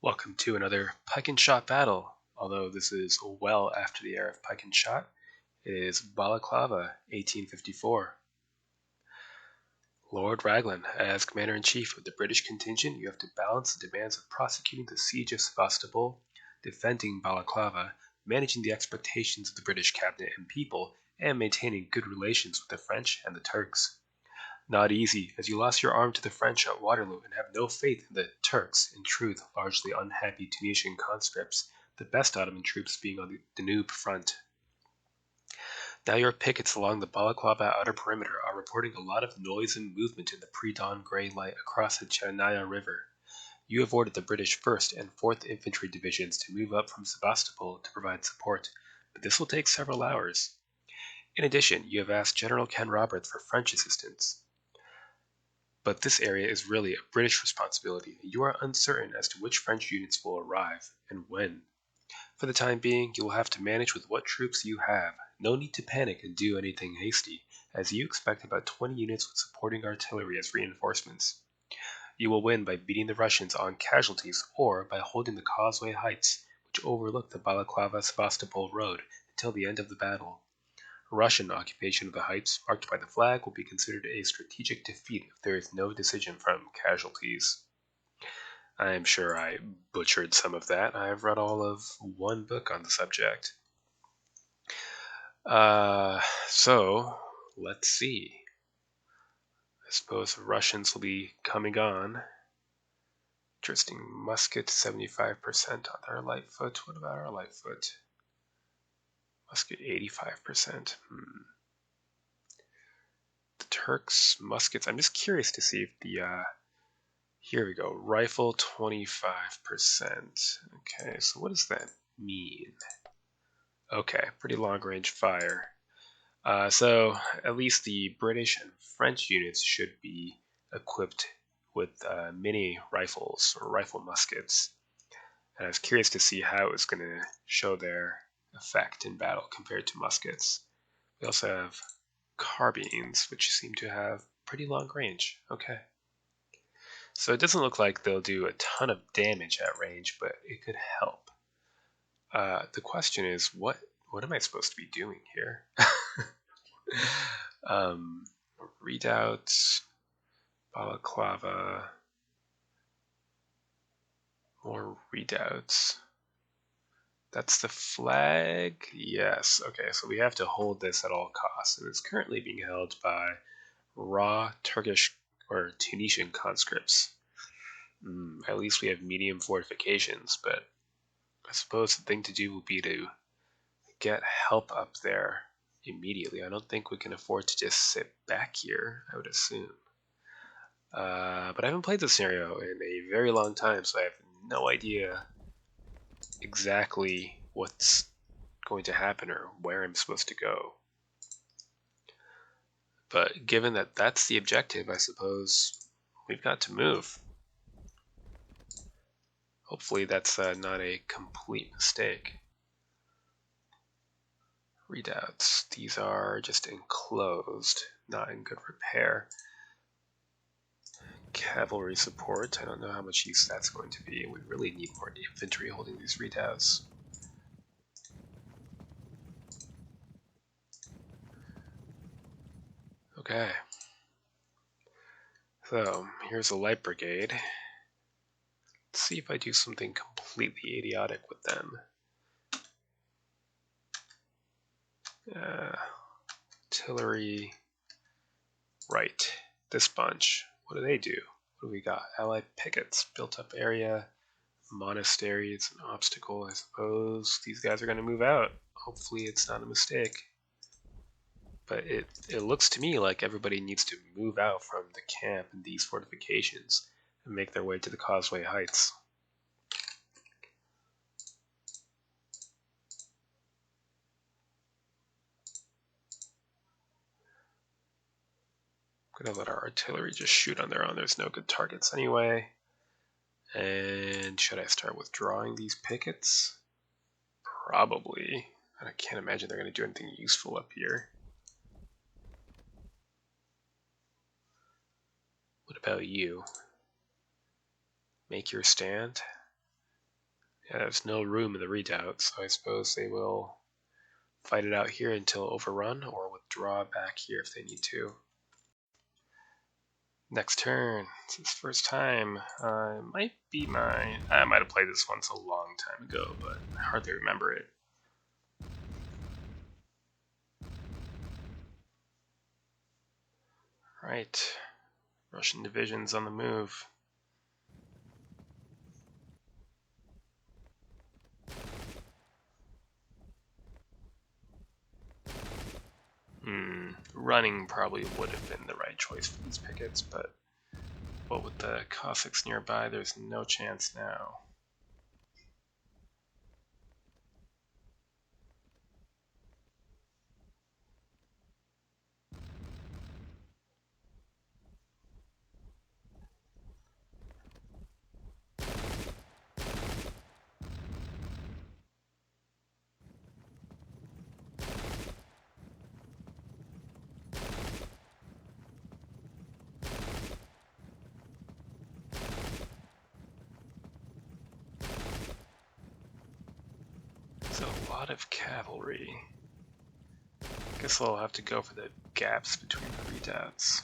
Welcome to another pike and shot battle. Although this is well after the era of pike and shot, it is Balaklava, 1854. Lord Raglan, as Commander-in-Chief of the British contingent, you have to balance the demands of prosecuting the siege of Sebastopol, defending Balaklava, managing the expectations of the British cabinet and people, and maintaining good relations with the French and the Turks. Not easy, as you lost your arm to the French at Waterloo and have no faith in the Turks, in truth largely unhappy Tunisian conscripts, the best Ottoman troops being on the Danube front. Now your pickets along the Balaklava outer perimeter are reporting a lot of noise and movement in the pre-dawn gray light across the Chernaya River. You have ordered the British 1st and 4th Infantry Divisions to move up from Sebastopol to provide support, but this will take several hours. In addition, you have asked General Ken Roberts for French assistance. But this area is really a British responsibility, and you are uncertain as to which French units will arrive, and when. For the time being, you will have to manage with what troops you have. No need to panic and do anything hasty, as you expect about 20 units with supporting artillery as reinforcements. You will win by beating the Russians on casualties or by holding the Causeway Heights, which overlook the Balaklava-Sebastopol road, until the end of the battle. Russian occupation of the heights, marked by the flag, will be considered a strategic defeat if there is no decision from casualties. I am sure I butchered some of that. I have read all of one book on the subject. So, let's see. I suppose the Russians will be coming on. Interesting. Musket, 75% on their light foot. What about our light foot? Musket, 85%. The Turks, muskets. I'm just curious to see if the here we go. Rifle 25%. Okay, so what does that mean? Okay, pretty long range fire. So at least the British and French units should be equipped with mini rifles or rifle muskets. And I was curious to see how it was going to show their effect in battle compared to muskets. We also have carbines, which seem to have pretty long range. Okay. So it doesn't look like they'll do a ton of damage at range, but it could help. The question is, what am I supposed to be doing here? Readouts, Balaklava, more readouts. That's the flag? Yes. Okay, so we have to hold this at all costs, and it's currently being held by raw Turkish or Tunisian conscripts. At least we have medium fortifications, but I suppose the thing to do will be to get help up there immediately. I don't think we can afford to just sit back here, I would assume. But I haven't played this scenario in a very long time, so I have no idea exactly what's going to happen or where I'm supposed to go. But given that that's the objective, I suppose we've got to move. Hopefully that's not a complete mistake. Readouts. These are just enclosed, not in good repair. Cavalry support. I don't know how much use that's going to be. We really need more infantry holding these redoubts. Okay. So, here's a light brigade. Let's see if I do something completely idiotic with them. Artillery. Right. This bunch. What do they do? What do we got? Allied pickets. Built up area. Monastery. It's an obstacle, I suppose. These guys are going to move out. Hopefully it's not a mistake. But it looks to me like everybody needs to move out from the camp in these fortifications and make their way to the Causeway Heights. I'm going to let our artillery just shoot on their own. There's no good targets anyway. And should I start withdrawing these pickets? Probably. I can't imagine they're going to do anything useful up here. What about you? Make your stand. Yeah, there's no room in the redoubt, so I suppose they will fight it out here until overrun or withdraw back here if they need to. Next turn. It's his first time. Might be my... I might have played this once a long time ago, but I hardly remember it. Right. Russian divisions on the move. Running probably would have been the right choice for these pickets, but with the Cossacks nearby, there's no chance now. So a lot of cavalry. Guess I'll have to go for the gaps between the redoubts.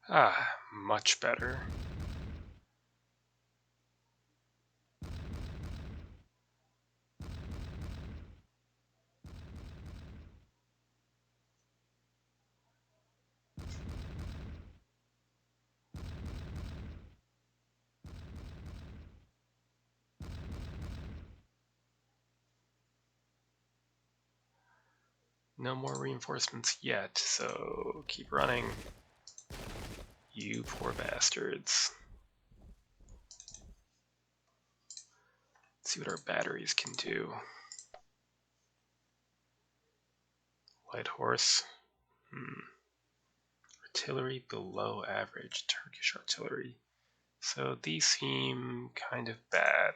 Ah, much better. No more reinforcements yet, so keep running. You poor bastards. Let's see what our batteries can do. Light horse. Artillery below average. Turkish artillery. So these seem kind of bad.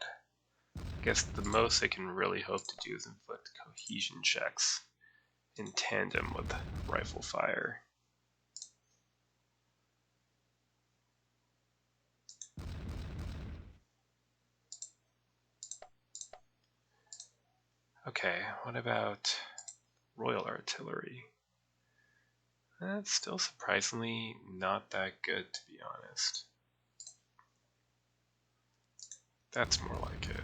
I guess the most they can really hope to do is inflict cohesion checks in tandem with rifle fire. Okay, what about Royal Artillery? That's still surprisingly not that good, to be honest. That's more like it.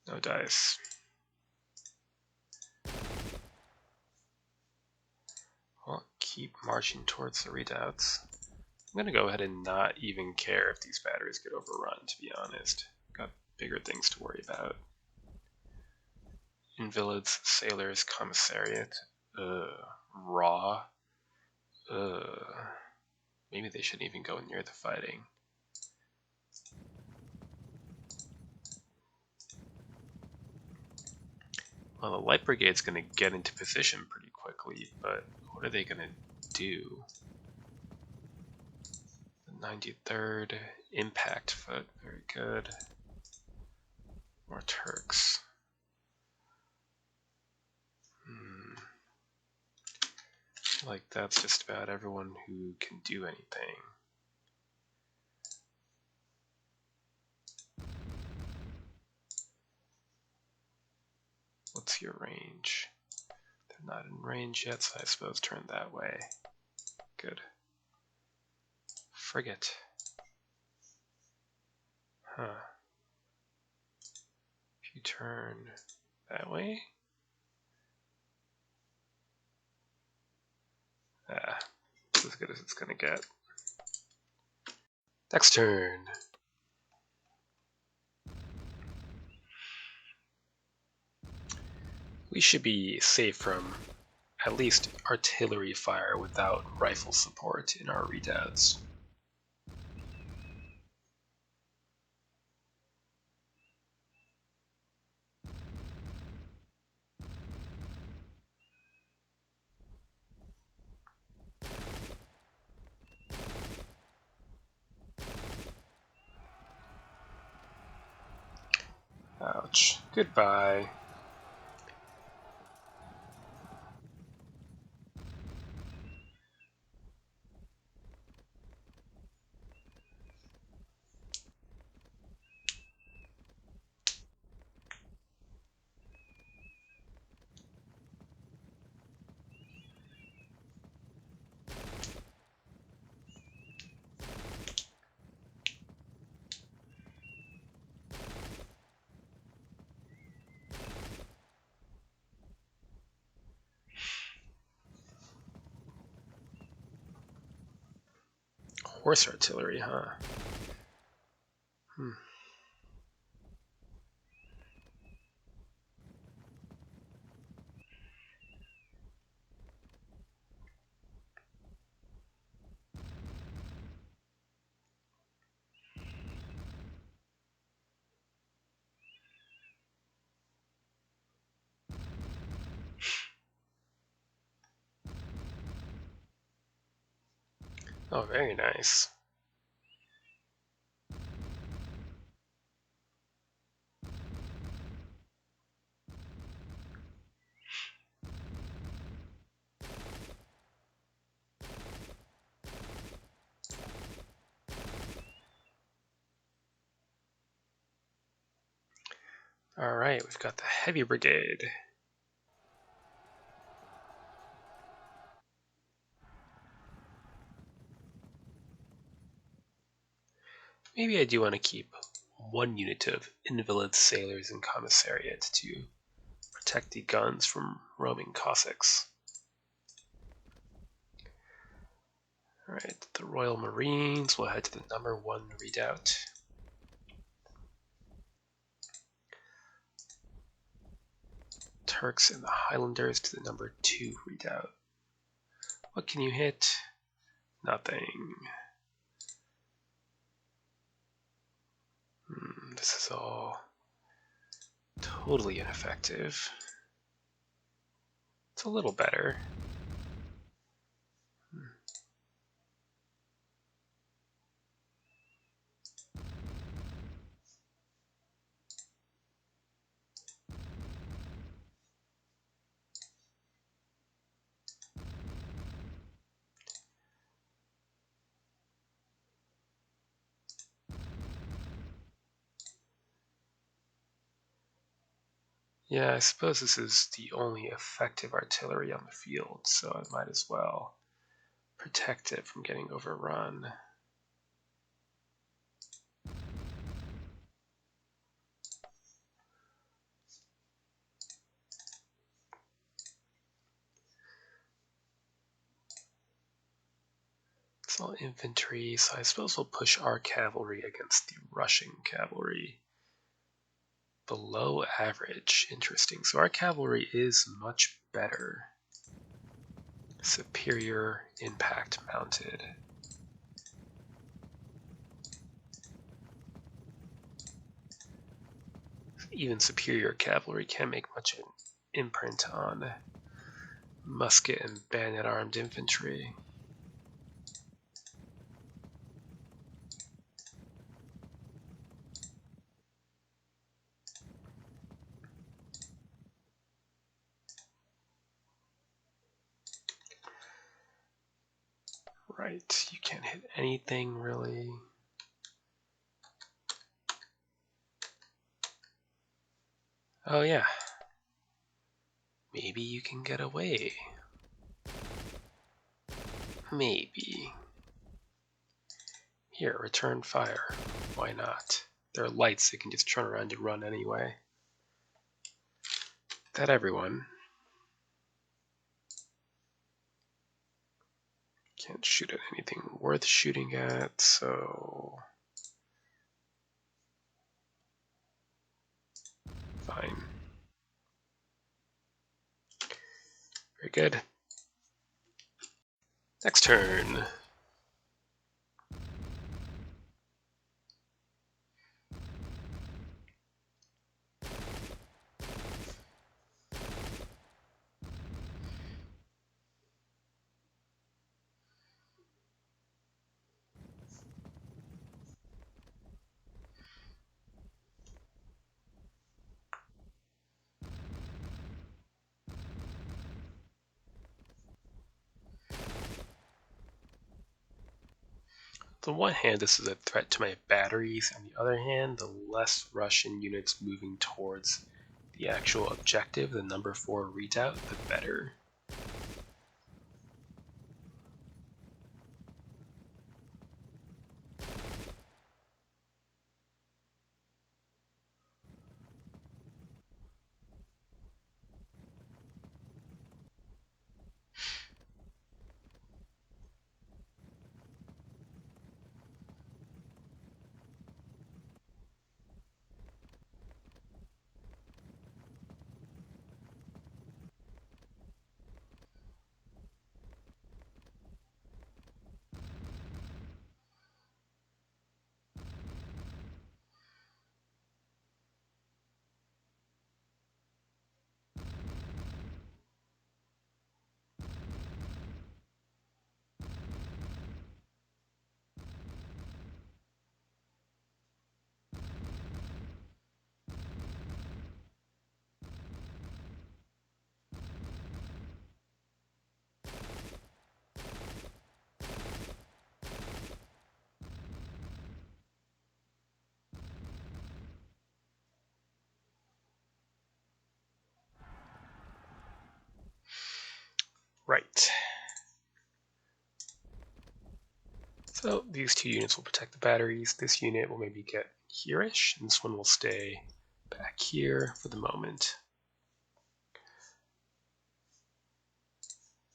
No dice. Well, keep marching towards the redoubts. I'm gonna go ahead and not even care if these batteries get overrun, to be honest. Got bigger things to worry about. Invalids, Sailors, Commissariat. Raw. Maybe they shouldn't even go near the fighting. Well, the Light Brigade's gonna get into position pretty quickly, but what are they gonna do? The 93rd Impact Foot, very good. More Turks. Like that's just about everyone who can do anything. What's your range? They're not in range yet, so I suppose turn that way. Good. Frigate. Huh. If you turn that way? Ah, it's as good as it's gonna get. Next turn. We should be safe from at least artillery fire without rifle support in our redoubts. Ouch. Goodbye. Horse artillery, huh? Oh, very nice. Alright, we've got the Heavy Brigade. Maybe I do want to keep one unit of invalid sailors in commissariat to protect the guns from roaming Cossacks. Alright, the Royal Marines will head to the number 1 redoubt. Turks and the Highlanders to the number 2 redoubt. What can you hit? Nothing. This is all totally ineffective. It's a little better. Yeah, I suppose this is the only effective artillery on the field, so I might as well protect it from getting overrun. It's all infantry, so I suppose we'll push our cavalry against the Russian cavalry. Below average. Interesting. So our cavalry is much better. Superior impact mounted. Even superior cavalry can't make much of an imprint on musket and bayonet armed infantry. Right, you can't hit anything really. Oh yeah. Maybe you can get away. Maybe. Here, return fire. Why not? They're lights, they can just turn around and run anyway. That everyone. Can't shoot at anything worth shooting at, so... Fine. Very good. Next turn. On one hand, this is a threat to my batteries. On the other hand, the less Russian units moving towards the actual objective, the number 4 redoubt, the better. Right. So these 2 units will protect the batteries. This unit will maybe get here-ish, and this one will stay back here for the moment.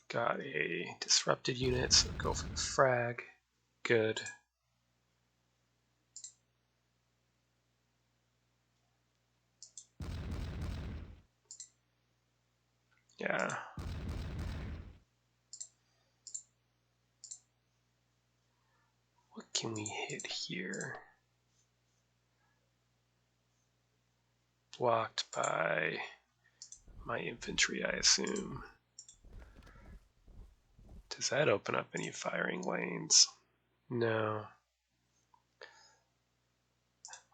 Got a disrupted unit, so go for the frag. Good. Yeah. What can we hit here? Blocked by my infantry, I assume. Does that open up any firing lanes? No.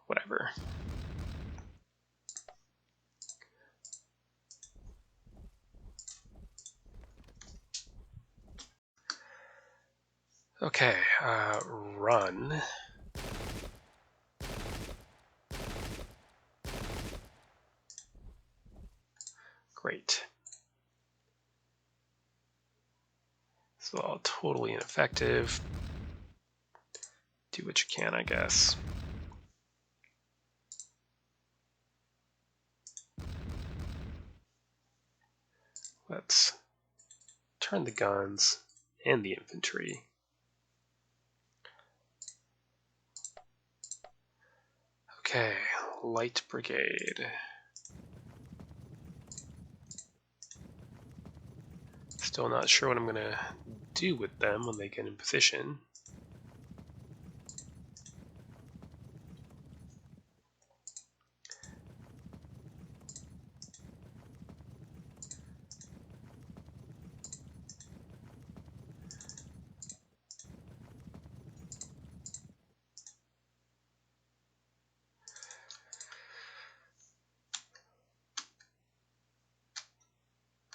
Whatever. Okay, run. Great. So all totally ineffective. Do what you can, I guess. Let's turn the guns and the infantry. Okay, light brigade. Still not sure what I'm gonna do with them when they get in position.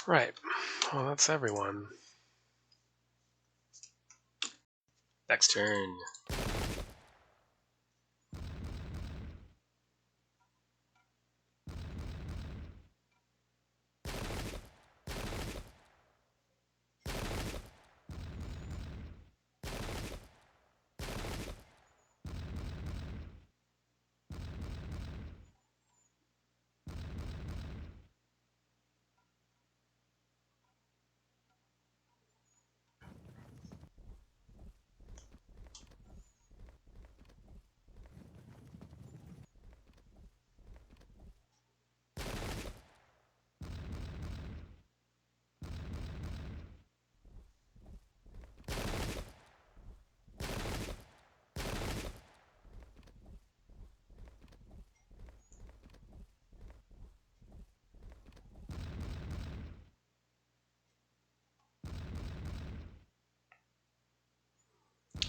Right, well that's everyone. Next turn.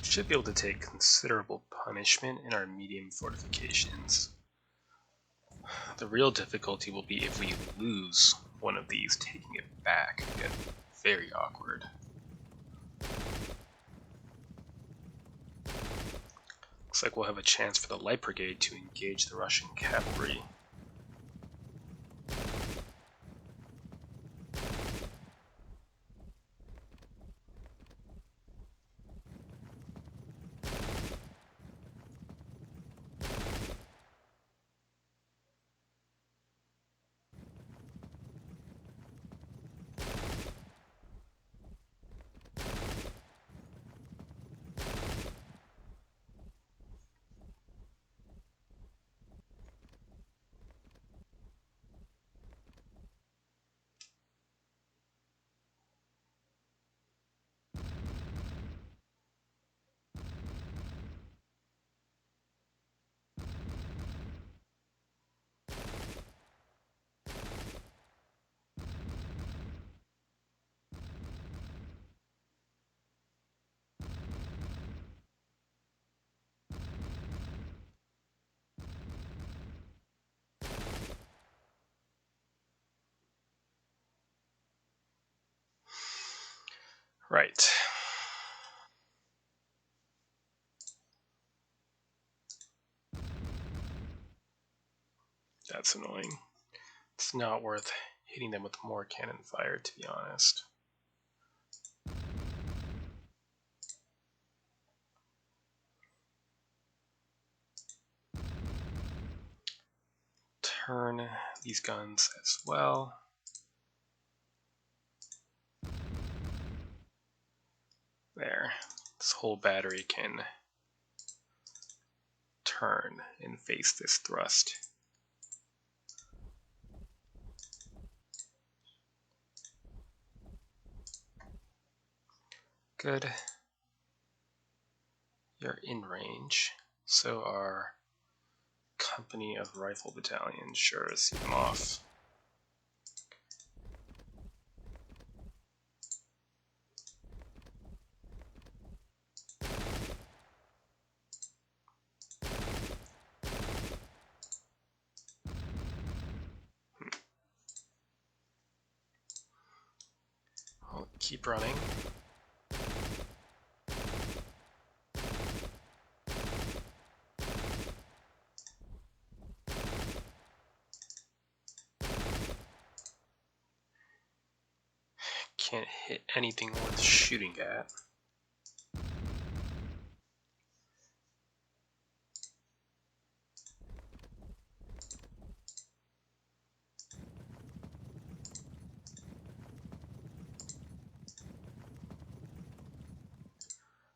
Should be able to take considerable punishment in our medium fortifications. The real difficulty will be if we lose one of these, taking it back. It get very awkward. Looks like we'll have a chance for the Light Brigade to engage the Russian cavalry. Right. That's annoying. It's not worth hitting them with more cannon fire, to be honest. Turn these guns as well. There. This whole battery can turn and face this thrust. Good. You're in range. So are company of rifle battalions. Sure, see them off. I'll keep running. Can't hit anything worth shooting at.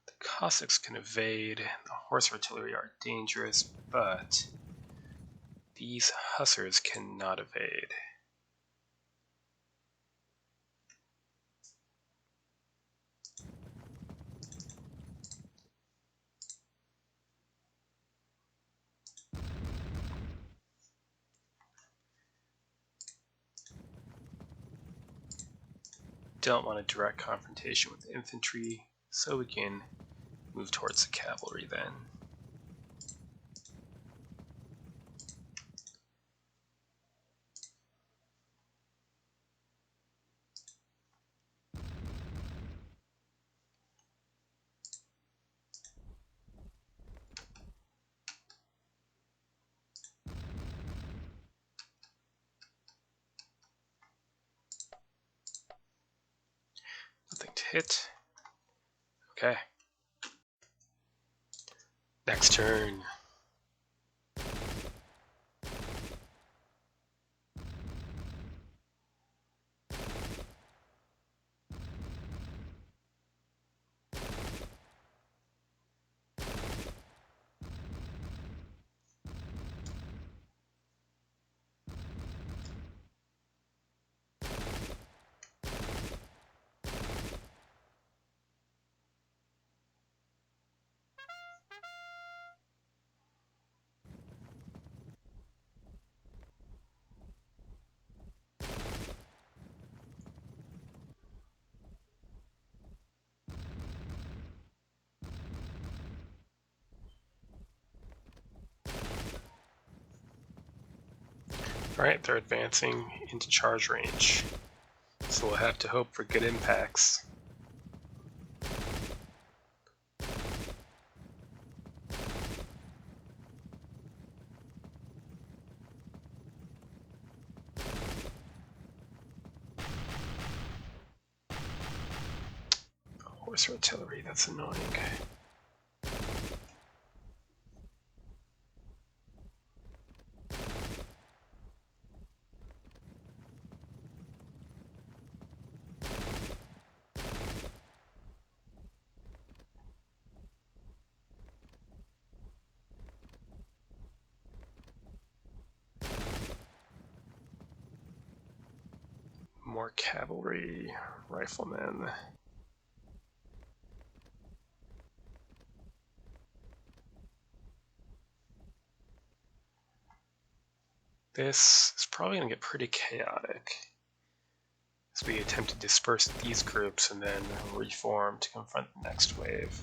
The Cossacks can evade. The horse artillery are dangerous, but these hussars cannot evade. Don't want a direct confrontation with infantry, so we can move towards the cavalry then. Nothing to hit. Okay. Next turn. Alright, they're advancing into charge range, so we'll have to hope for good impacts. Horse artillery, that's annoying. More cavalry, riflemen. This is probably going to get pretty chaotic as we attempt to disperse these groups and then reform to confront the next wave.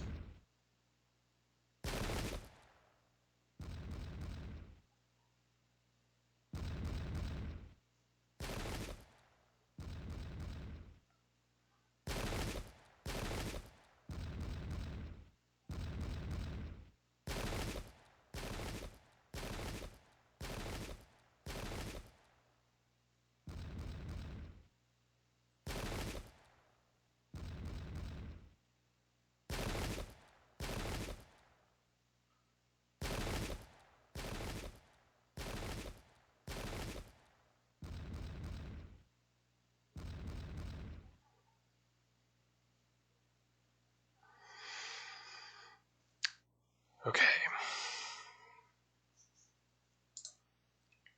Okay.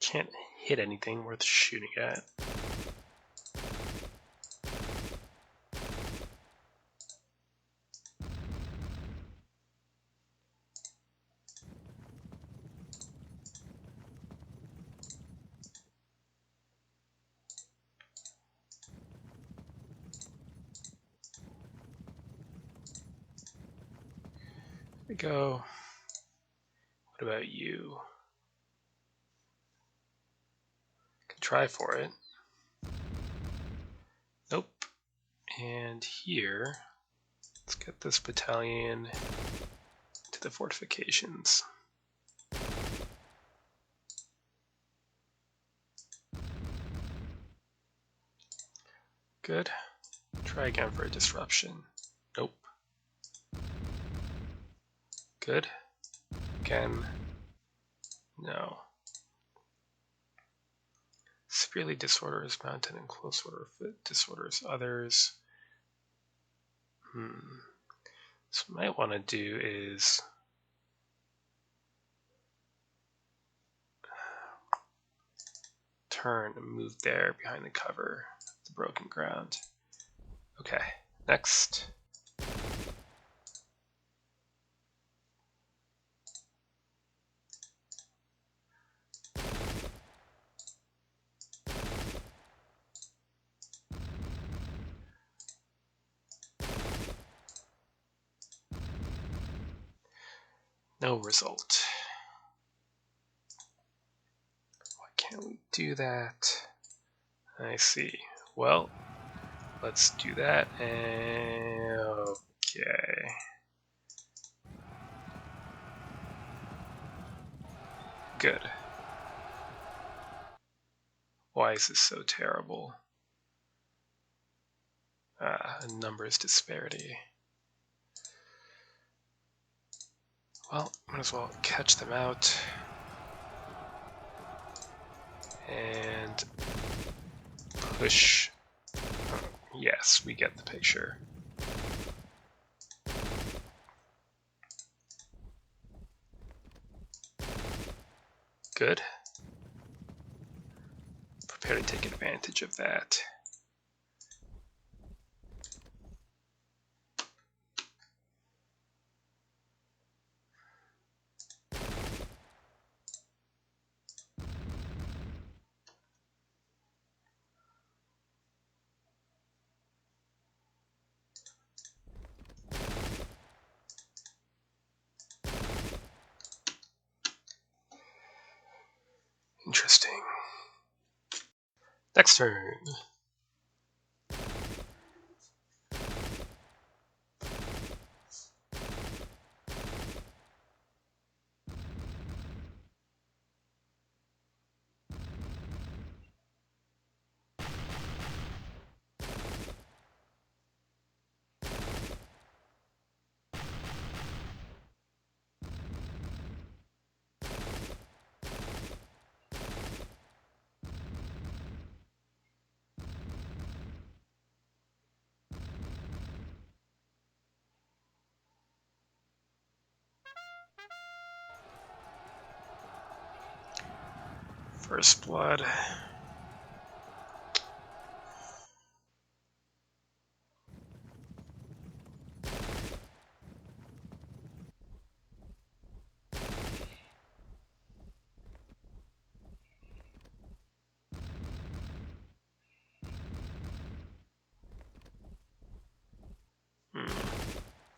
Can't hit anything worth shooting at. There we go. What about you? Can try for it. Nope. And here, let's get this battalion to the fortifications. Good. Try again for a disruption. Nope. Good. Again. No. Severely disorders mounted in close order, foot disorders others. So what I might want to do is turn and move there behind the cover of the broken ground. Okay, next. No result. Why can't we do that? I see. Well, let's do that. And okay. Good. Why is this so terrible? A numbers disparity. Well, might as well catch them out. And push. Yes, we get the picture. Good. Prepare to take advantage of that. Interesting. Next turn. First blood.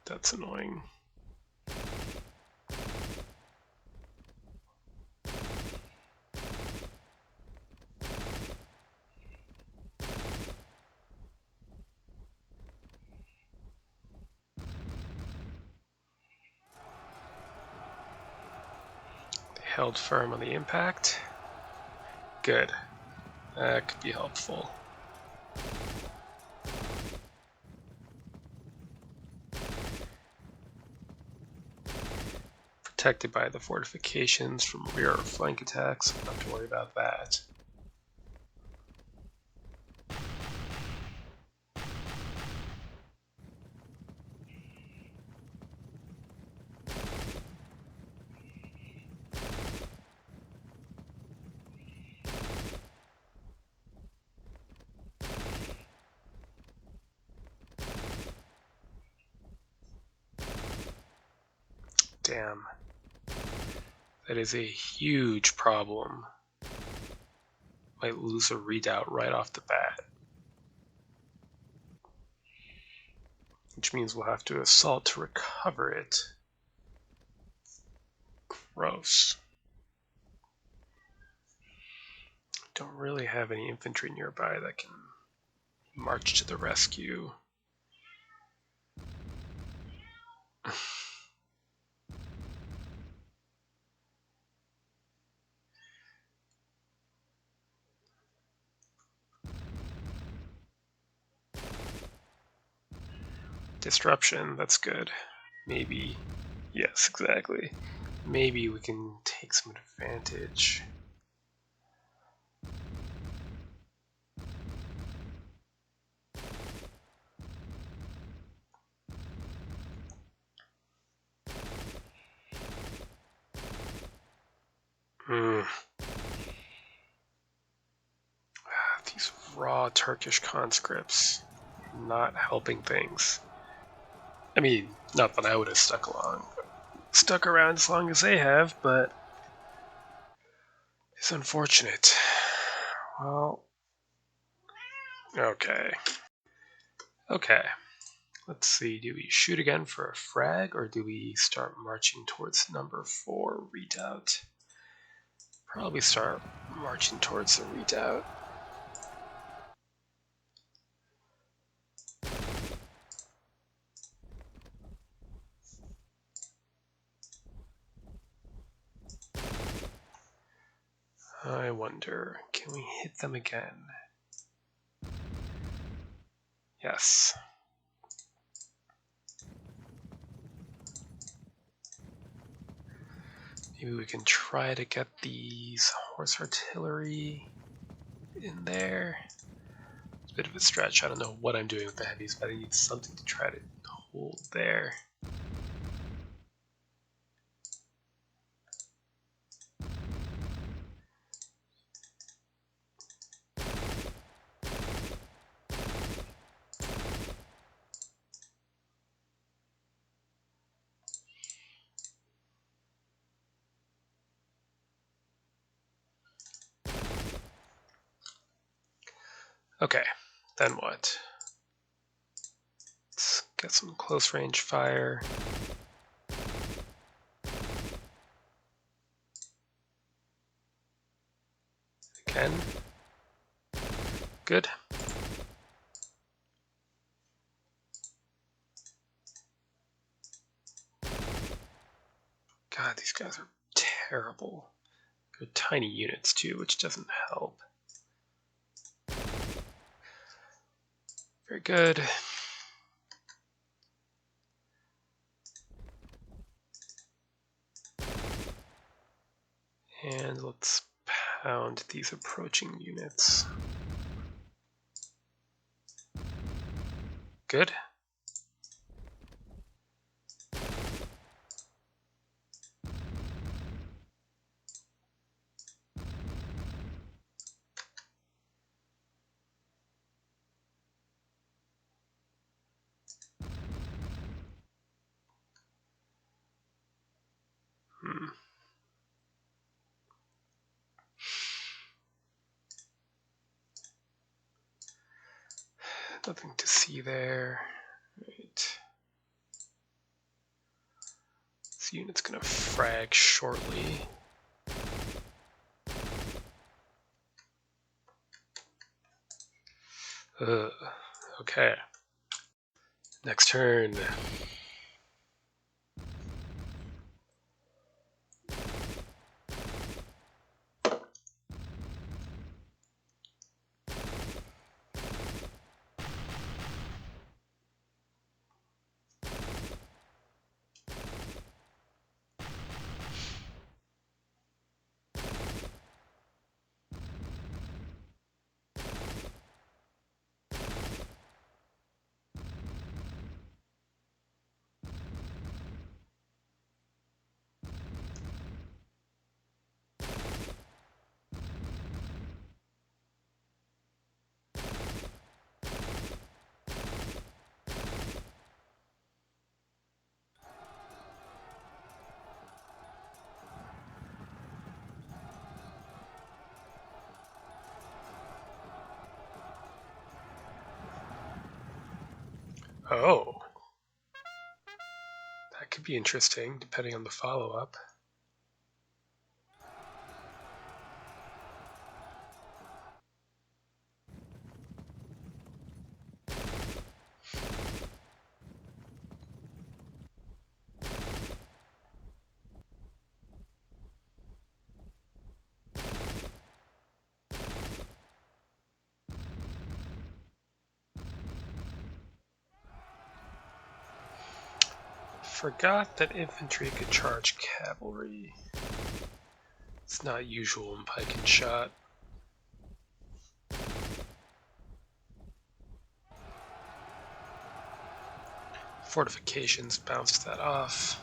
That's annoying. They held firm on the impact. Good. That could be helpful. Protected by the fortifications from rear or flank attacks. Don't have to worry about that. Damn. That is a huge problem. Might lose a redoubt right off the bat. Which means we'll have to assault to recover it. Gross. Don't really have any infantry nearby that can march to the rescue. Disruption, that's good. Maybe, yes, exactly. Maybe we can take some advantage. These raw Turkish conscripts not helping things. I mean, not that I would have stuck around as long as they have, but it's unfortunate. Well, okay. Okay. Let's see, do we shoot again for a frag, or do we start marching towards number 4 redoubt? Probably start marching towards the redoubt. I wonder, can we hit them again? Yes. Maybe we can try to get these horse artillery in there. It's a bit of a stretch. I don't know what I'm doing with the heavies, but I need something to try to hold there. Okay, then what? Let's get some close range fire. Again. Good. God, these guys are terrible. They're tiny units too, which doesn't help. Very good. And let's pound these approaching units. Good. Nothing to see there. Right. This unit's gonna frag shortly. Okay. Next turn. Oh. That could be interesting, depending on the follow-up. Forgot that infantry could charge cavalry. It's not usual in pike and shot. Fortifications bounced that off.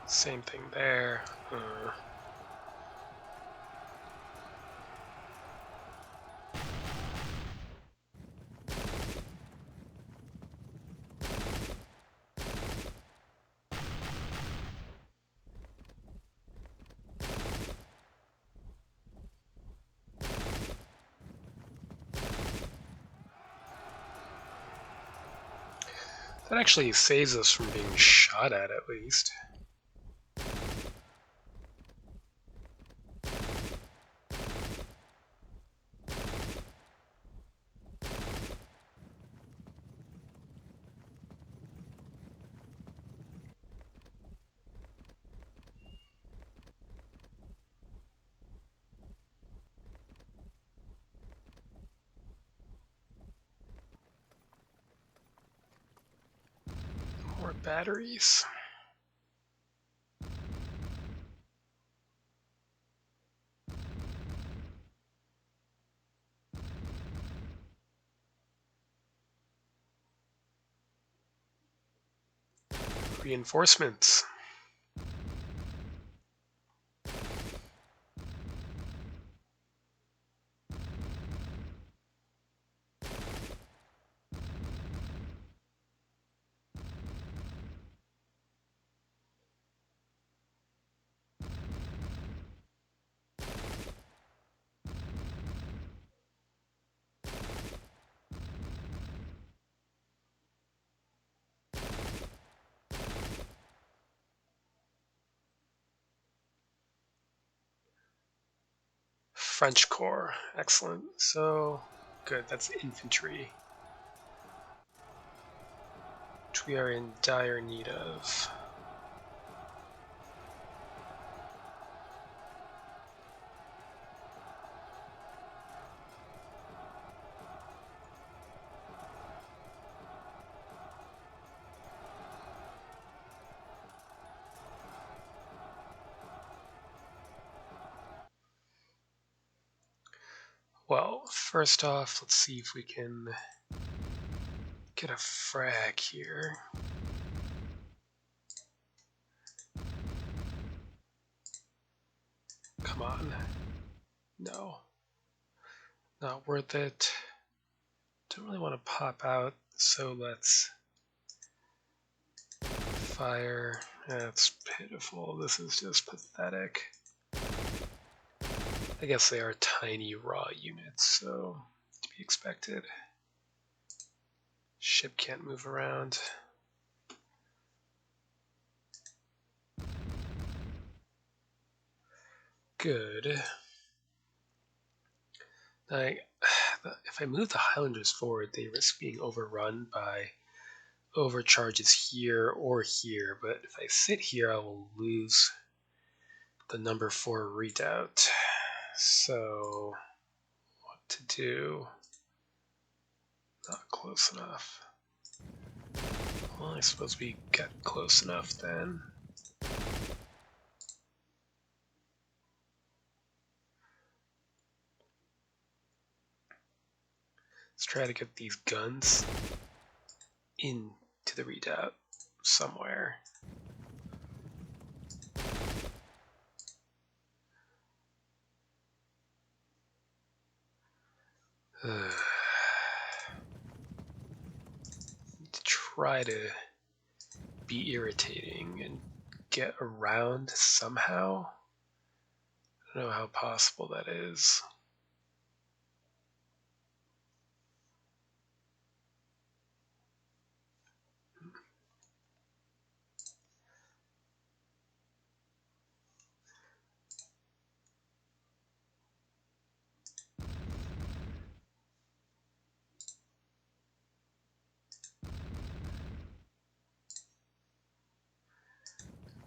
Same thing there. That actually saves us from being shot at least. More batteries. Reinforcements. French Corps. Excellent. So, good. That's infantry, which we are in dire need of. Well, first off, let's see if we can get a frag here. Come on. No. Not worth it. Don't really want to pop out, so let's fire. That's pitiful. This is just pathetic. I guess they are tiny raw units, so to be expected. Ship can't move around. Good. If I move the Highlanders forward, they risk being overrun by overcharges here or here, but if I sit here, I will lose the number 4 redoubt. So, what to do? Not close enough. Well, I suppose we get close enough then. Let's try to get these guns into the redoubt somewhere. To try to be irritating and get around somehow. I don't know how possible that is.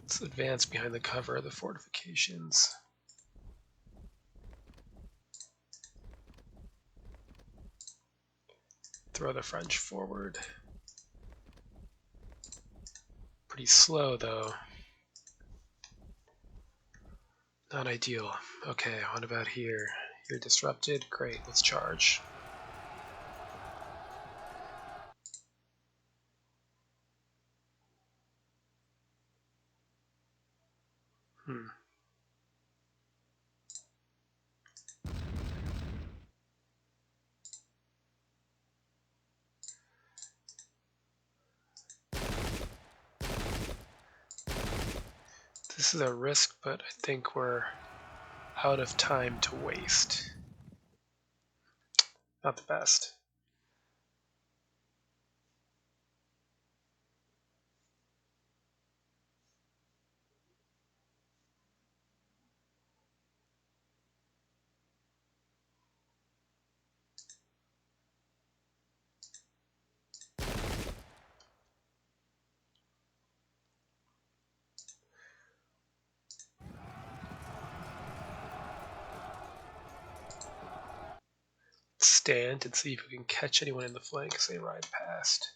Let's advance behind the cover of the fortifications. Throw the French forward. Pretty slow though. Not ideal. Okay, what about here? You're disrupted? Great, let's charge. This is a risk, but I think we're out of time to waste. Not the best. Stand and see if we can catch anyone in the flank as they ride past.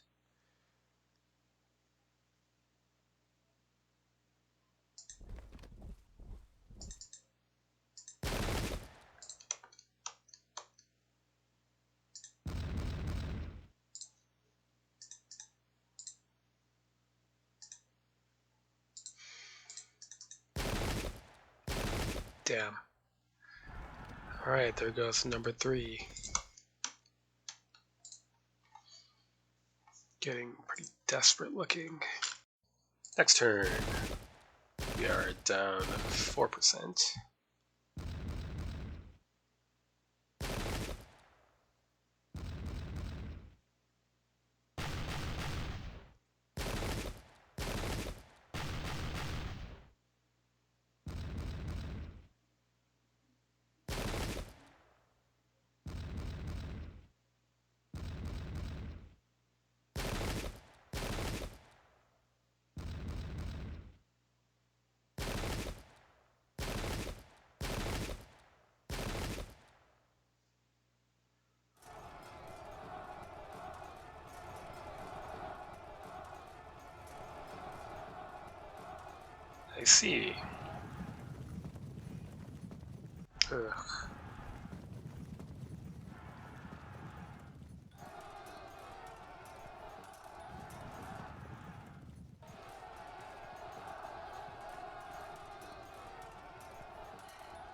Damn. Alright, there goes number 3. Getting pretty desperate looking. Next turn. We are down 4%. I see. Ugh.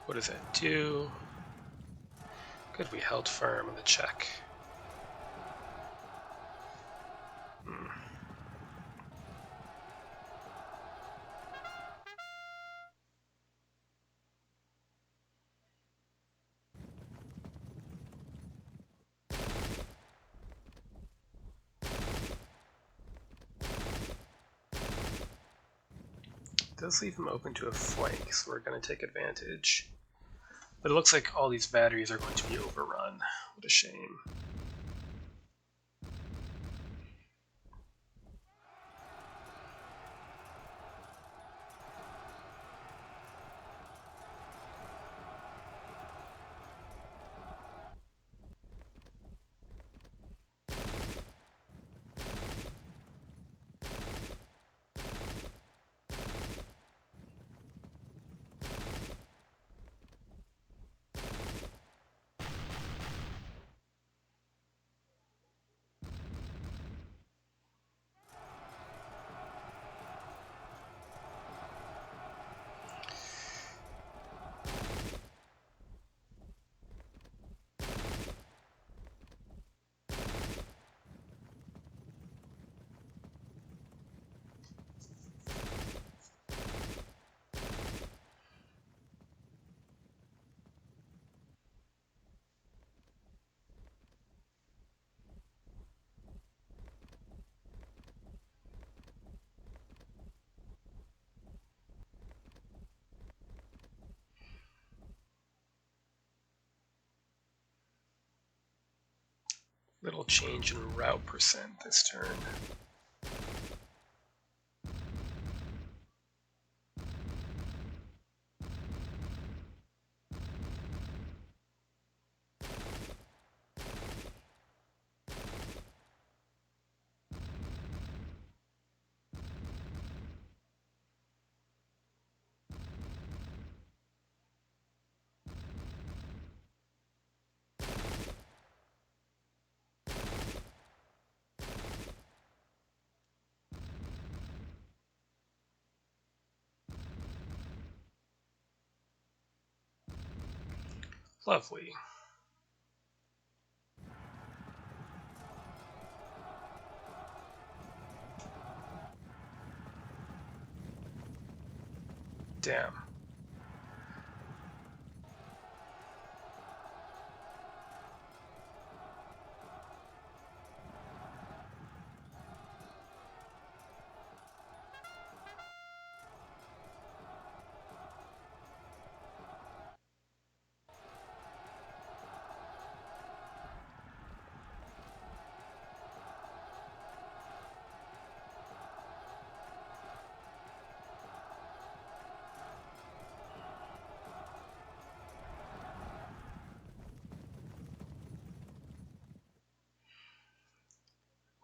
What does that do? Good, we held firm on the check. does leave him open to a flank, so we're going to take advantage. But it looks like all these batteries are going to be overrun. What a shame. Little change in route percent this turn. Lovely. Damn.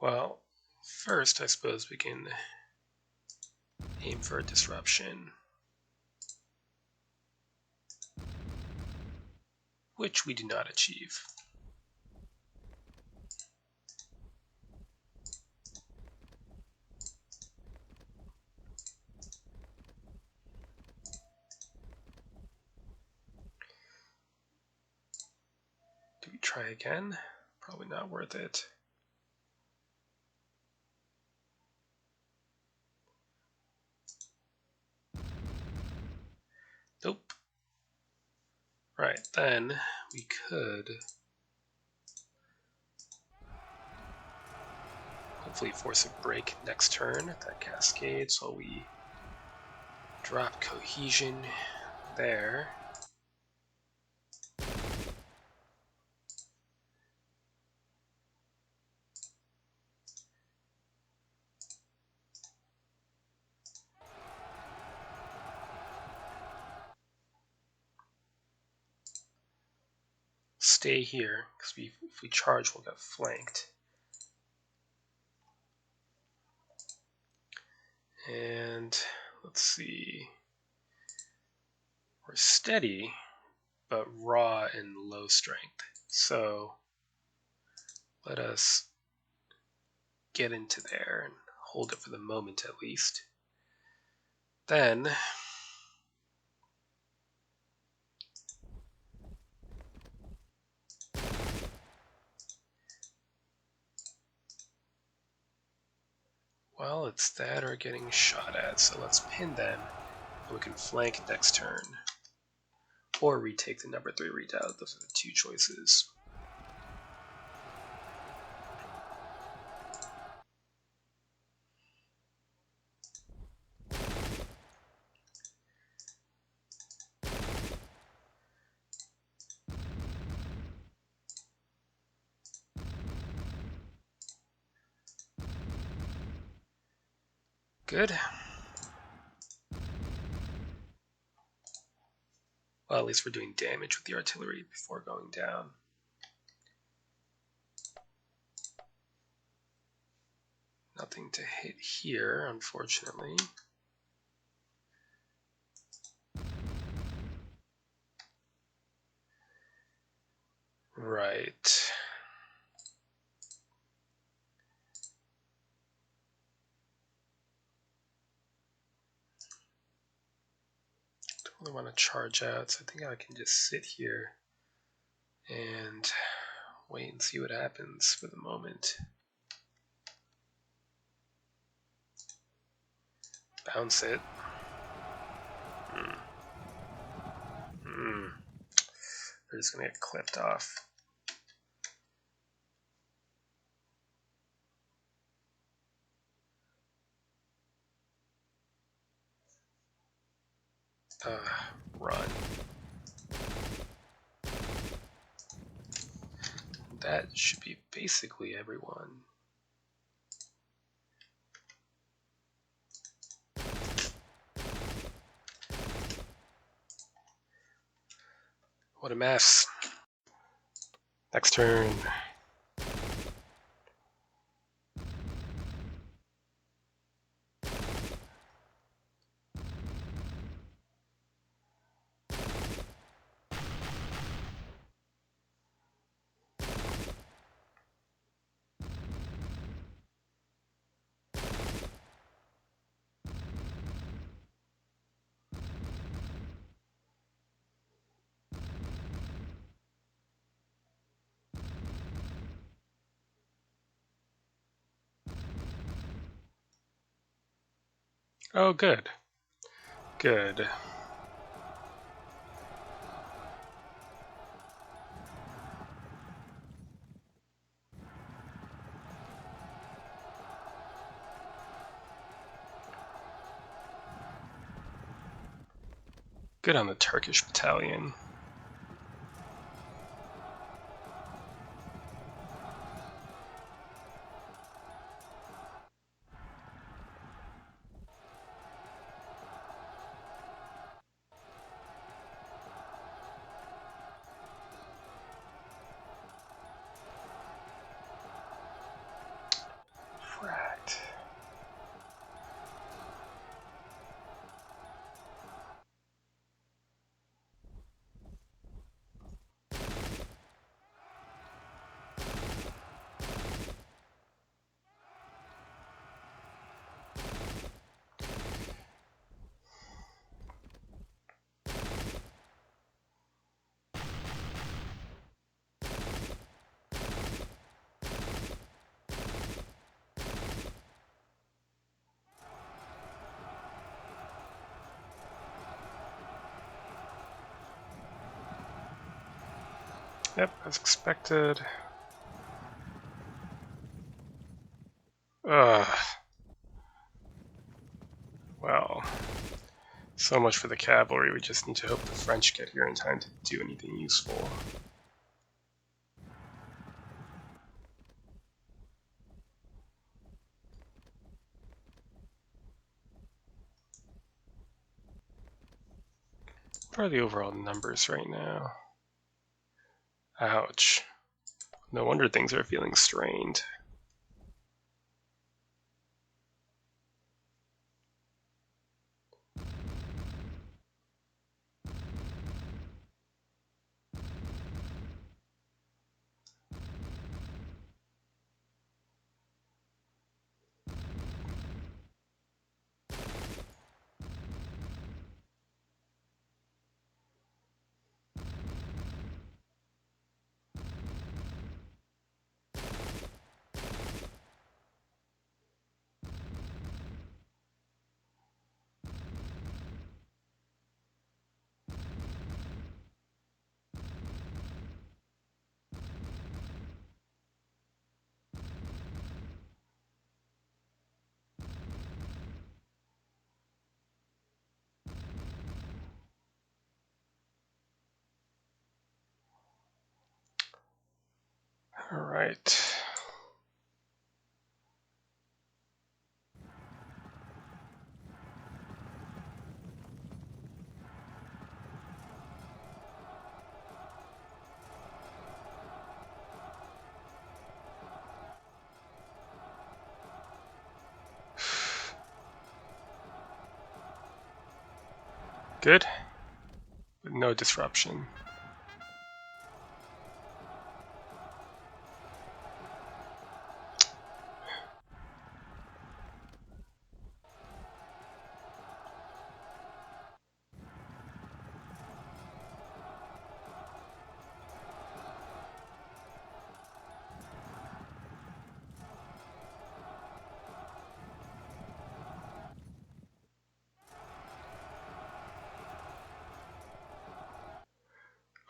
Well, first I suppose we can aim for a disruption, which we do not achieve. Do we try again? Probably not worth it. Nope. Right, then we could hopefully force a break next turn. That cascades while we drop cohesion there. Stay here, because if we charge, we'll get flanked. And let's see. We're steady, but raw and low strength. So let us get into there and hold it for the moment at least. Then well, it's that or getting shot at, so let's pin them, and we can flank next turn. Or retake the number 3 redoubt. Those are the two choices. Good. Well, at least we're doing damage with the artillery before going down. Nothing to hit here, unfortunately. Right. Don't really want to charge out, so I think I can just sit here and wait and see what happens for the moment. Bounce it. They're just gonna get clipped off. Run. That should be basically everyone. What a mess. Next turn. Oh, good. Good. Good on the Turkish battalion. Right. Yep, as expected. Ugh. Well, so much for the cavalry. We just need to hope the French get here in time to do anything useful. What are the overall numbers right now? Ouch. No wonder things are feeling strained. All right. Good. But no disruption.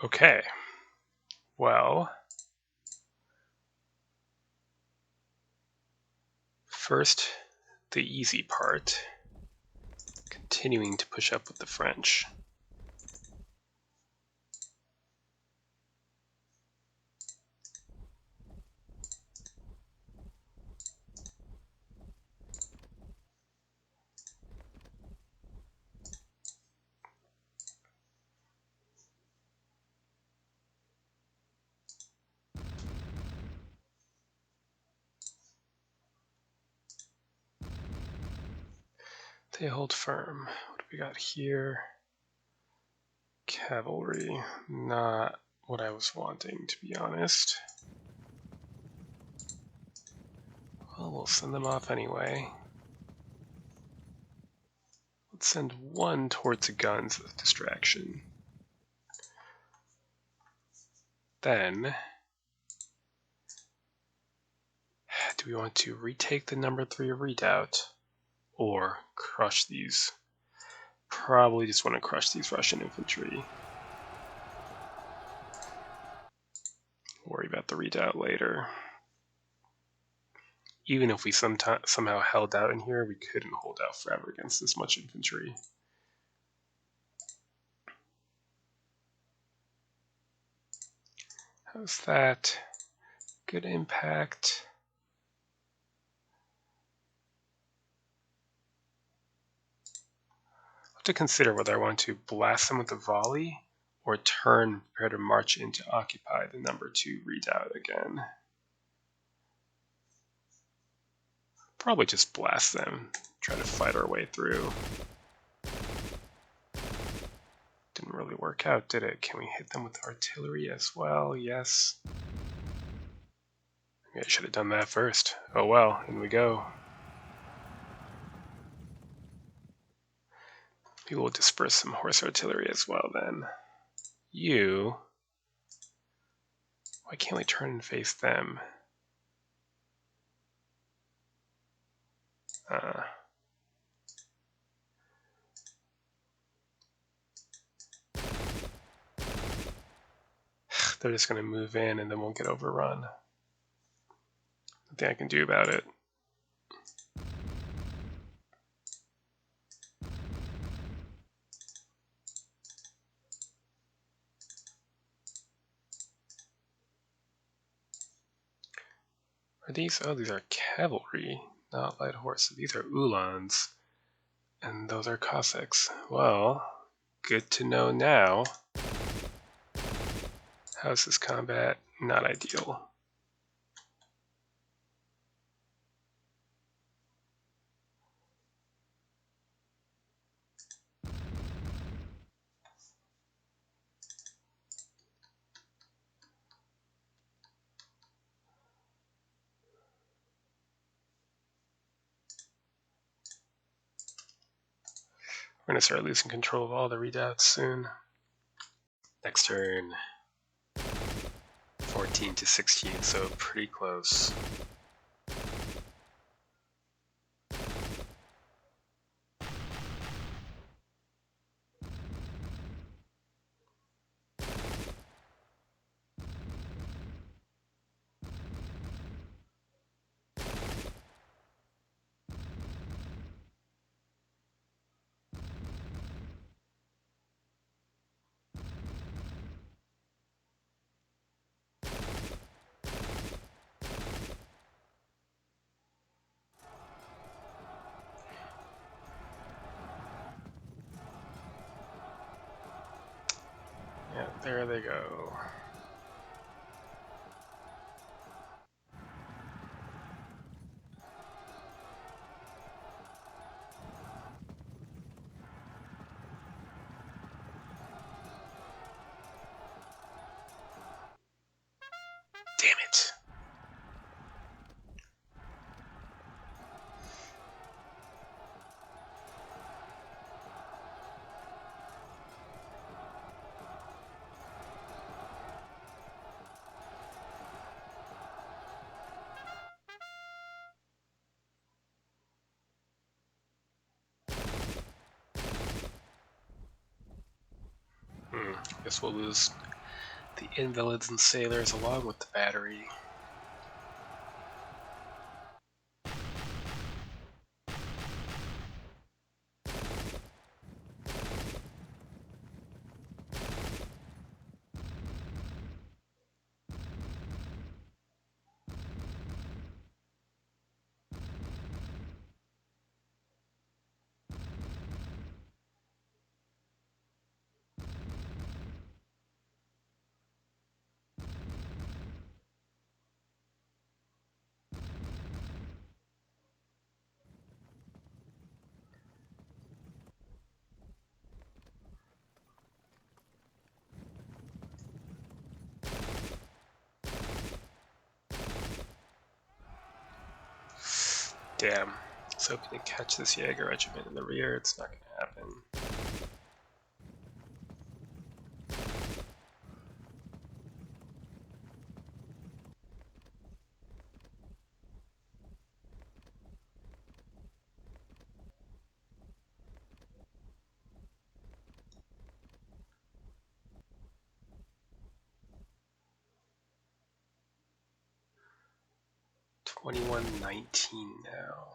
Okay. Well, first, the easy part. Continuing to push up with the French. They hold firm. What do we got here? Cavalry. Not what I was wanting, to be honest. Well, we'll send them off anyway. Let's send one towards the guns as a distraction. Then, do we want to retake the number 3 redoubt or crush these? Probably just want to crush these Russian infantry. Worry about the redoubt later. Even if we somehow held out in here, we couldn't hold out forever against this much infantry. How's that? Good impact. I have to consider whether I want to blast them with a volley or turn, prepare to march in to occupy the number 2 redoubt again. Probably just blast them, try to fight our way through. Didn't really work out, did it? Can we hit them with artillery as well? Yes. Maybe I should have done that first. Oh well, in we go. We will disperse some horse artillery as well then. You... Why can't we turn and face them? They're just going to move in and then we'll get overrun. Nothing I can do about it. Are these? Oh, these are cavalry, not light horses. These are Uhlans. And those are Cossacks. Well, good to know now. How's this combat? Not ideal. We're going to start losing control of all the redoubts soon. Next turn. 14 to 16, so pretty close. Yeah, there they go. Guess we'll lose the invalids and sailors along with the battery. Damn. I was hoping to catch this Jaeger regiment in the rear. It's not going to happen. $21.19 now.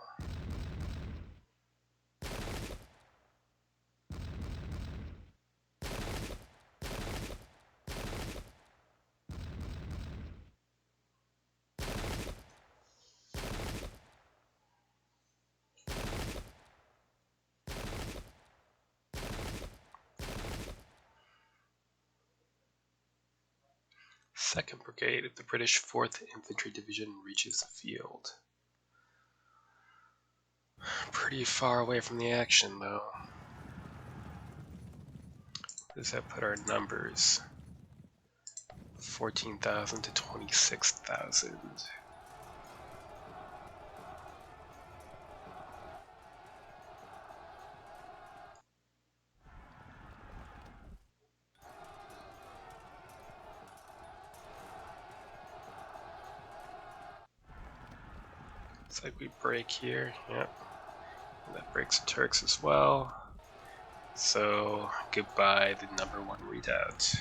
Second Brigade of the British 4th Infantry Division reaches the field. Pretty far away from the action, though. Where does that put our numbers? 14,000 to 26,000. Looks like we break here. Yep. And that breaks the Turks as well. So, goodbye, the #1 redoubt.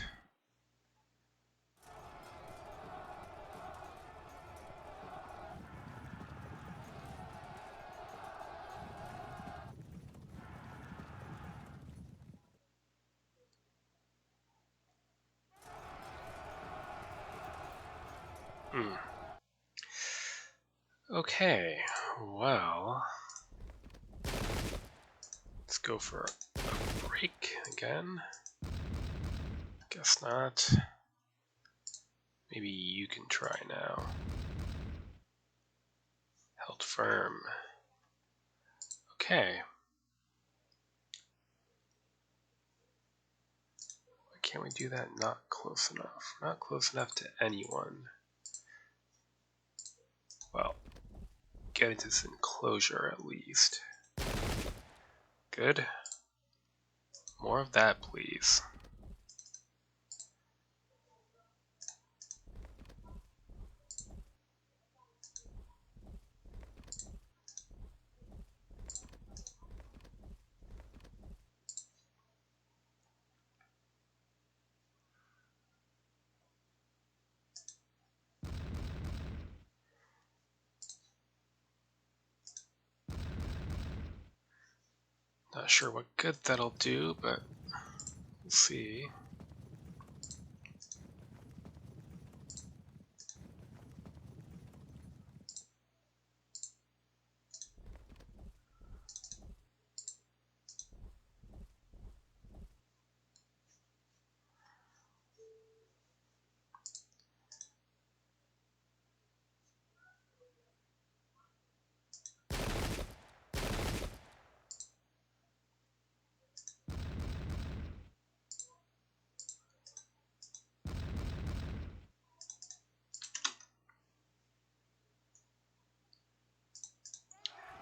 Okay, well, let's go for a break again. Guess not. Maybe you can try now. Held firm. Okay. Why can't we do that? Not close enough. Not close enough to anyone. Well, get into this enclosure at least. Good. More of that, please. Not sure what good that'll do, but we'll see.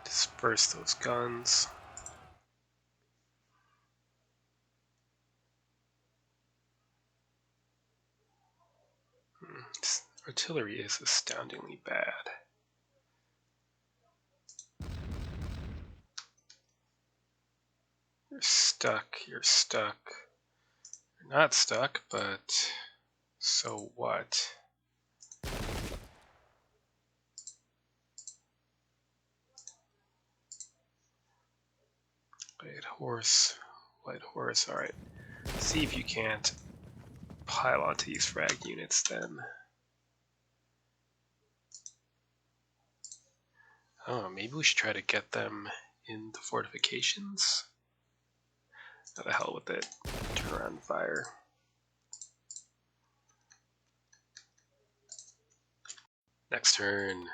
Disperse those guns. Artillery is astoundingly bad. You're stuck, you're stuck. Not stuck, but so what? White horse, white horse. Alright. See if you can't pile onto these frag units then. Oh, maybe we should try to get them in the fortifications? How the hell with it? Turn around fire. Next turn.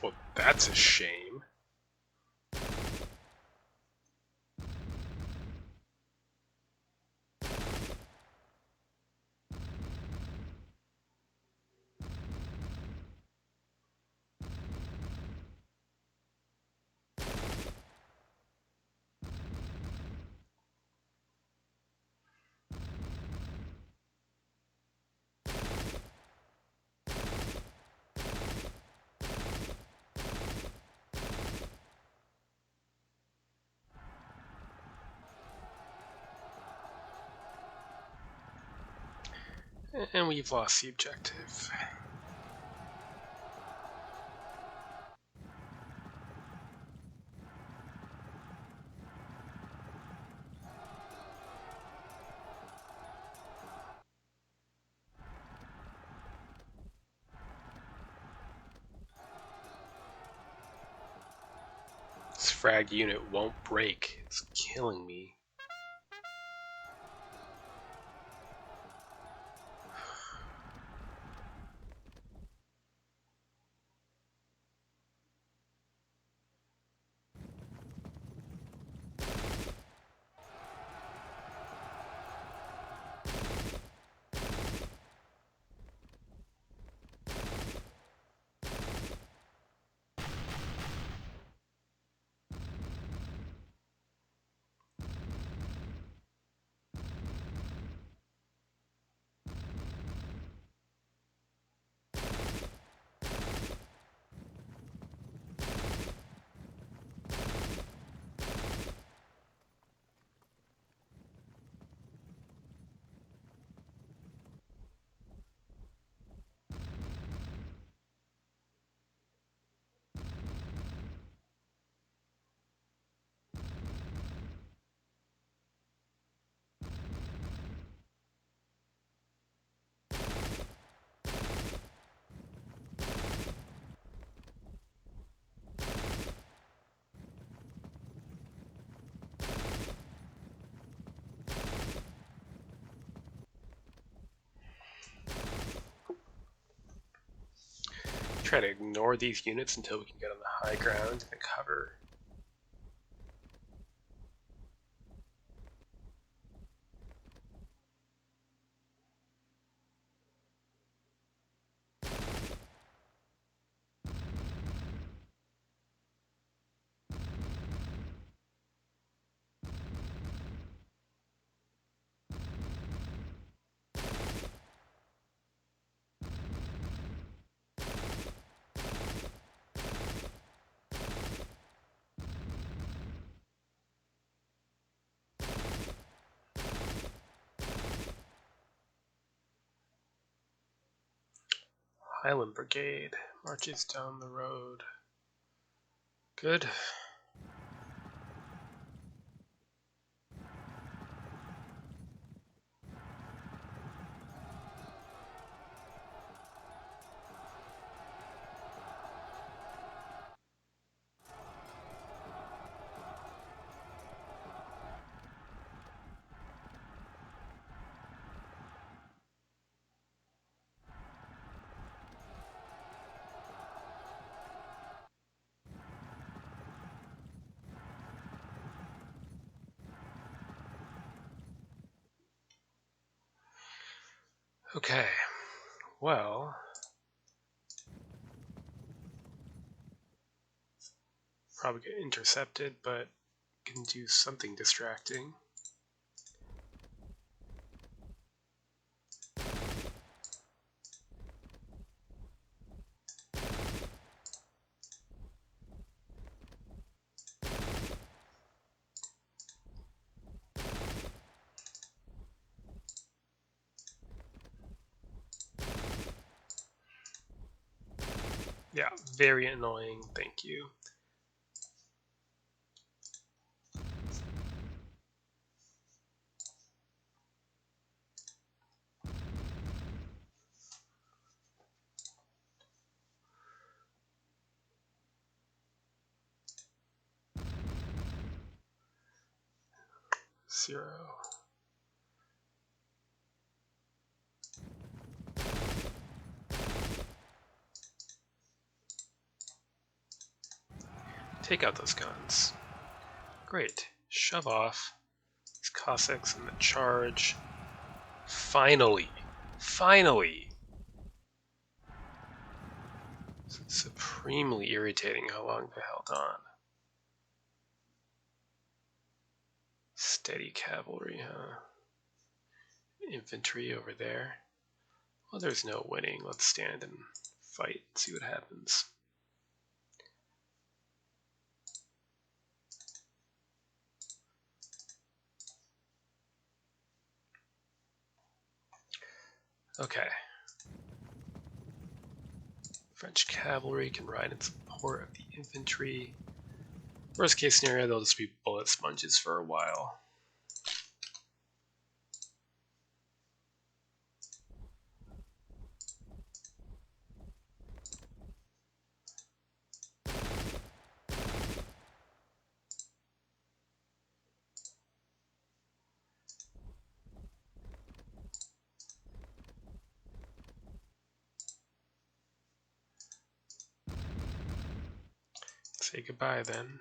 Well, that's a shame. And we've lost the objective. This frag unit won't break. It's killing me. Try to ignore these units until we can get on the high ground and cover. Highland Brigade marches down the road. Good. Okay, well, probably get intercepted, but can do something distracting. Yeah, very annoying, thank you. Zero. Take out those guns. Great. Shove off these Cossacks in the charge. Finally! Finally! It's supremely irritating how long they held on. Steady cavalry, huh? Infantry over there. Well, there's no winning. Let's stand and fight and see what happens. Okay. French cavalry can ride in support of the infantry. Worst case scenario, they'll just be bullet sponges for a while. Say goodbye then.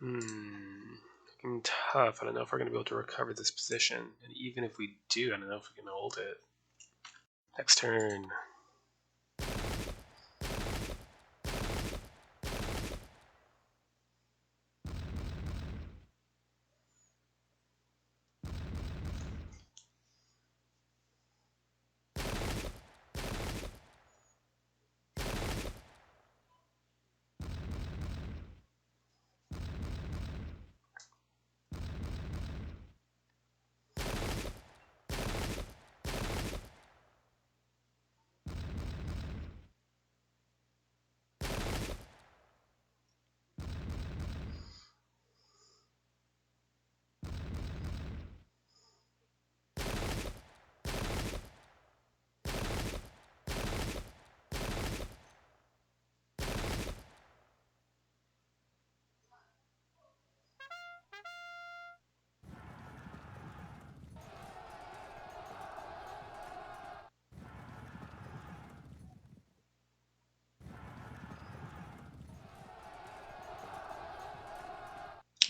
Looking tough. I don't know if we're going to be able to recover this position. And even if we do, I don't know if we can hold it. Next turn.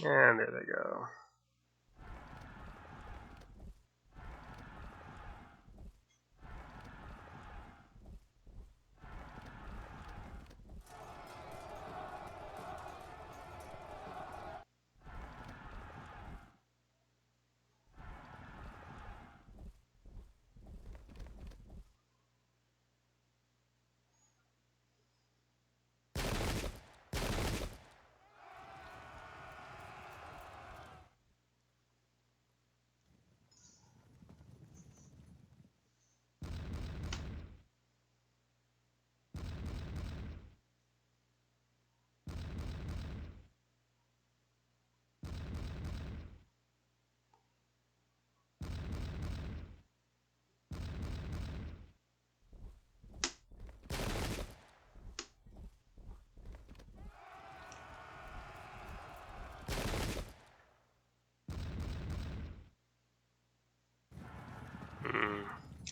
And there they go.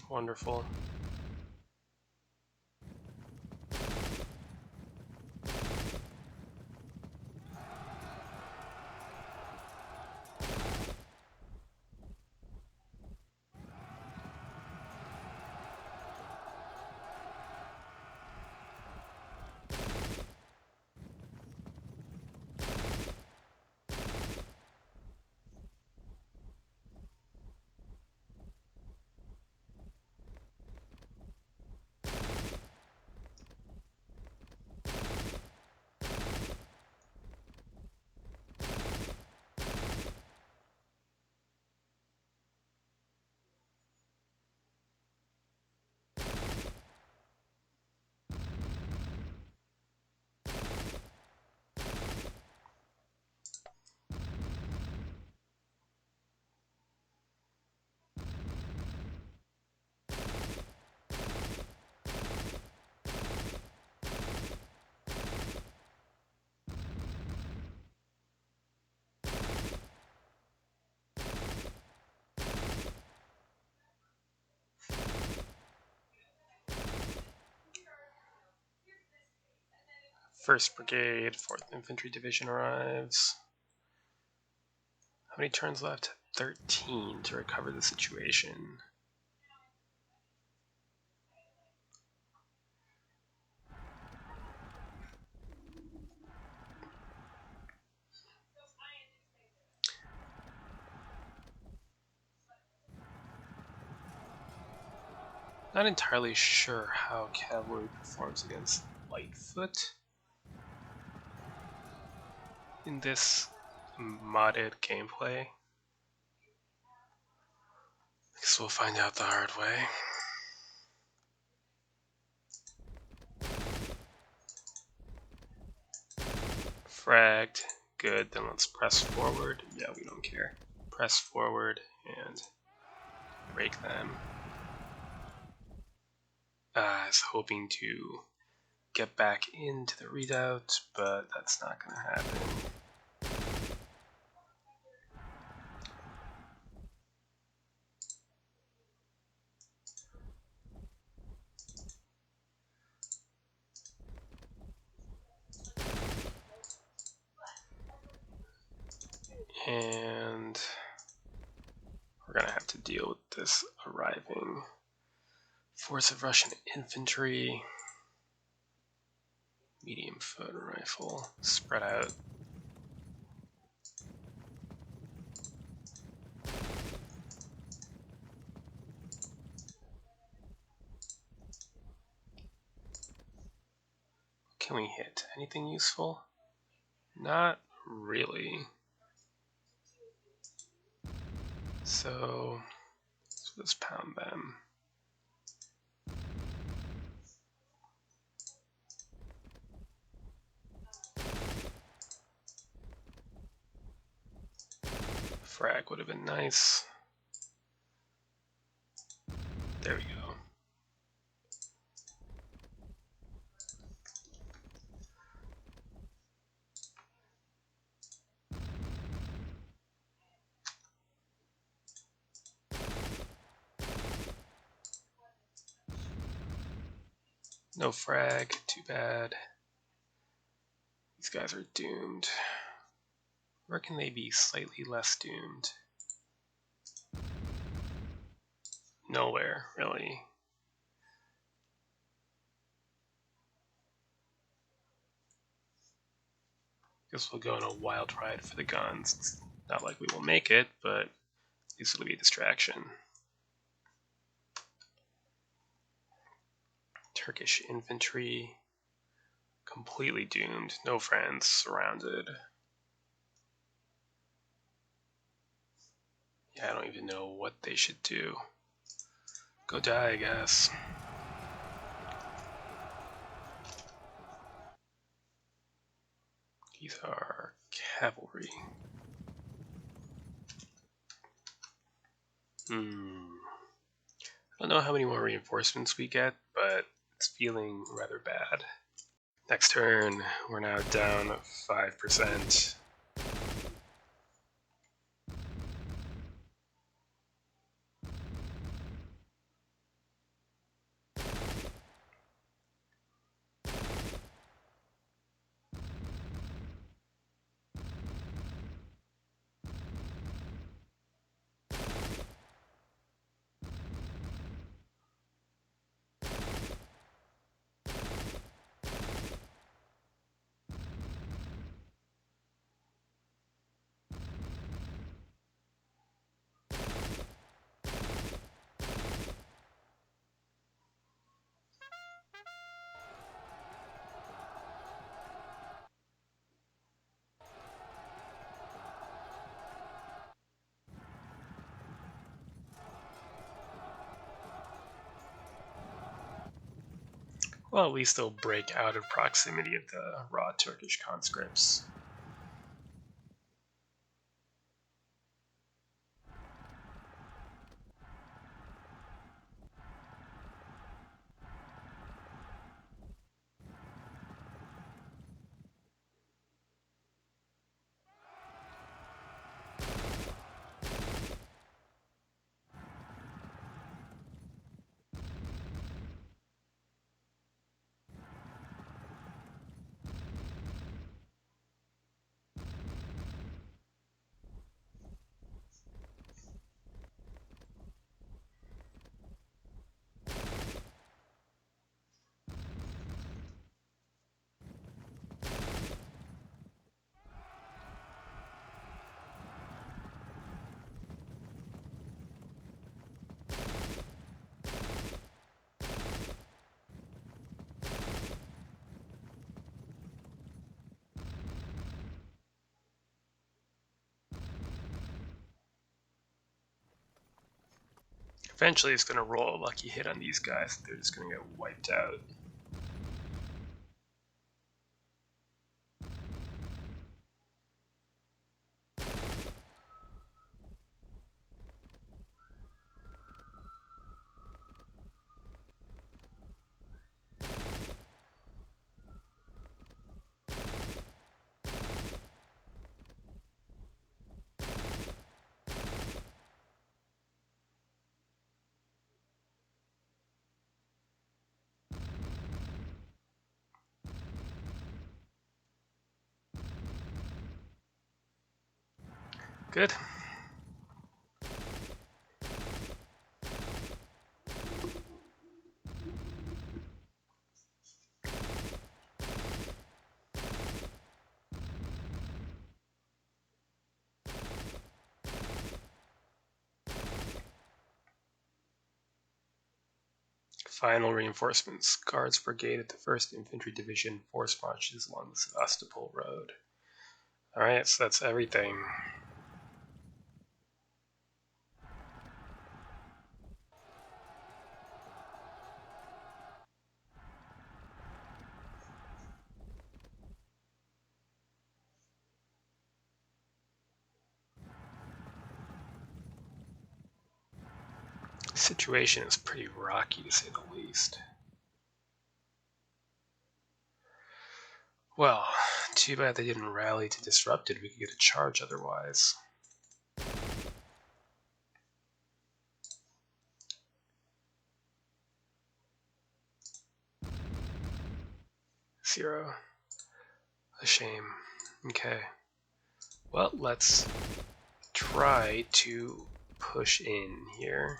Wonderful. 1st Brigade, 4th Infantry Division arrives. How many turns left? 13 to recover the situation. Not entirely sure how cavalry performs against Lightfoot in this modded gameplay. I guess we'll find out the hard way. Fragged. Good, then let's press forward. Yeah, we don't care. Press forward and break them. I was hoping to get back into the redoubt, but that's not going to happen. And we're going to have to deal with this arriving force of Russian infantry. Medium foot rifle, spread out. Can we hit anything useful? Not really. So let's pound them. Frag would have been nice. There we go. No frag, too bad. These guys are doomed. Where can they be slightly less doomed? Nowhere, really. Guess we'll go on a wild ride for the guns. It's not like we will make it, but at least it'll be a distraction. Turkish infantry, completely doomed. No friends, surrounded. Yeah, I don't even know what they should do. Go die, I guess. These are cavalry. I don't know how many more reinforcements we get, but it's feeling rather bad. Next turn, we're now down 5%. Well, at least they'll break out of proximity of the raw Turkish conscripts. Eventually it's going to roll a lucky hit on these guys. They're just going to get wiped out. Good. Final reinforcements. Guards Brigade of the 1st Infantry Division. Force marches along the Sevastopol Road. Alright, so that's everything. The situation is pretty rocky, to say the least. Well, too bad they didn't rally to disrupt it. We could get a charge otherwise. Zero. A shame. Okay. Well, let's try to push in here.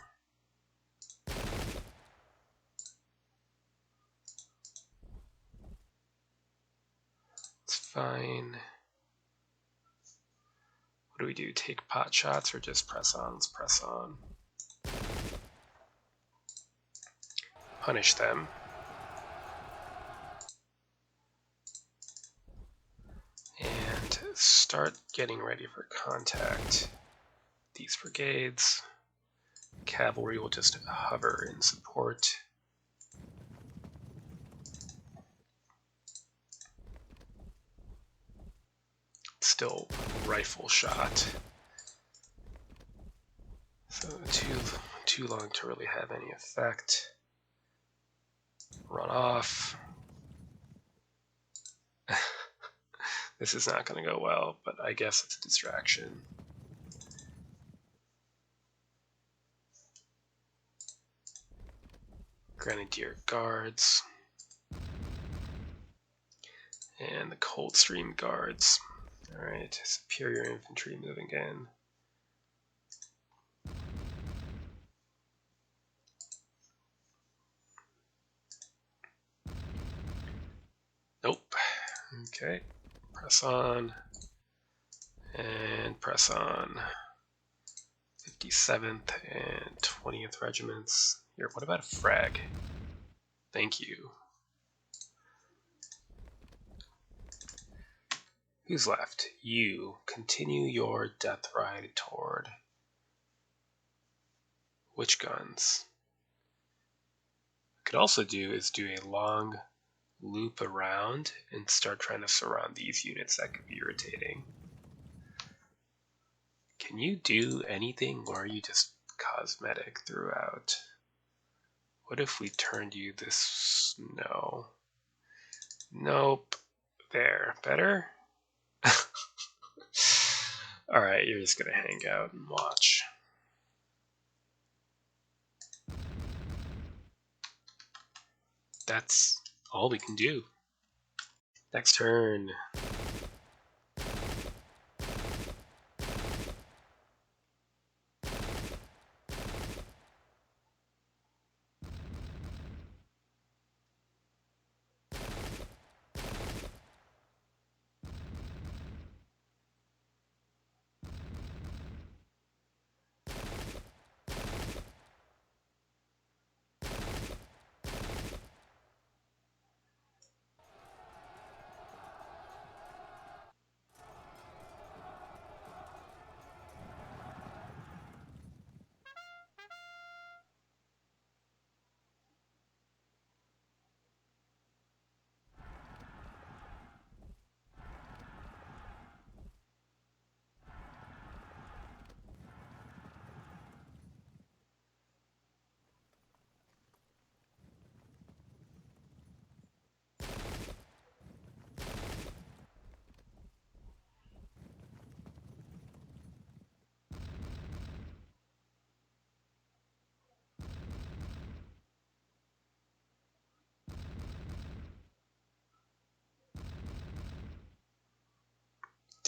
It's fine. What do we do? Take pot shots or just press on? Let's press on. Punish them. And start getting ready for contact. These brigades. Cavalry will just hover in support. Still rifle shot. So too long to really have any effect. Run off. This is not going to go well, but I guess it's a distraction. Grenadier Guards. And the Coldstream Guards. Alright, Superior Infantry moving in. Nope. Okay. Press on. And press on. 57th and 20th Regiments. Here, what about a frag? Thank you. Who's left? You. Continue your death ride toward which guns? What I could also do is do a long loop around and start trying to surround these units. That could be irritating. Can you do anything, or are you just cosmetic throughout? What if we turned you this? No. Nope. There. Better? Alright, you're just gonna hang out and watch. That's all we can do. Next turn.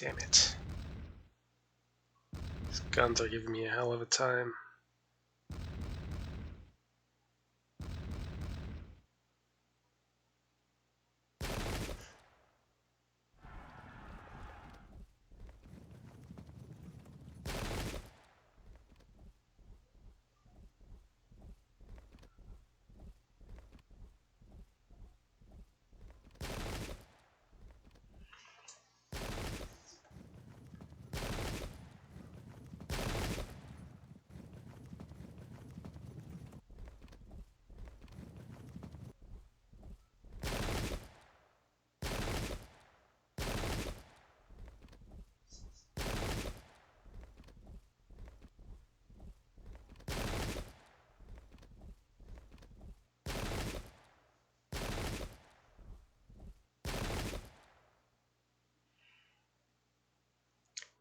Damn it. These guns are giving me a hell of a time.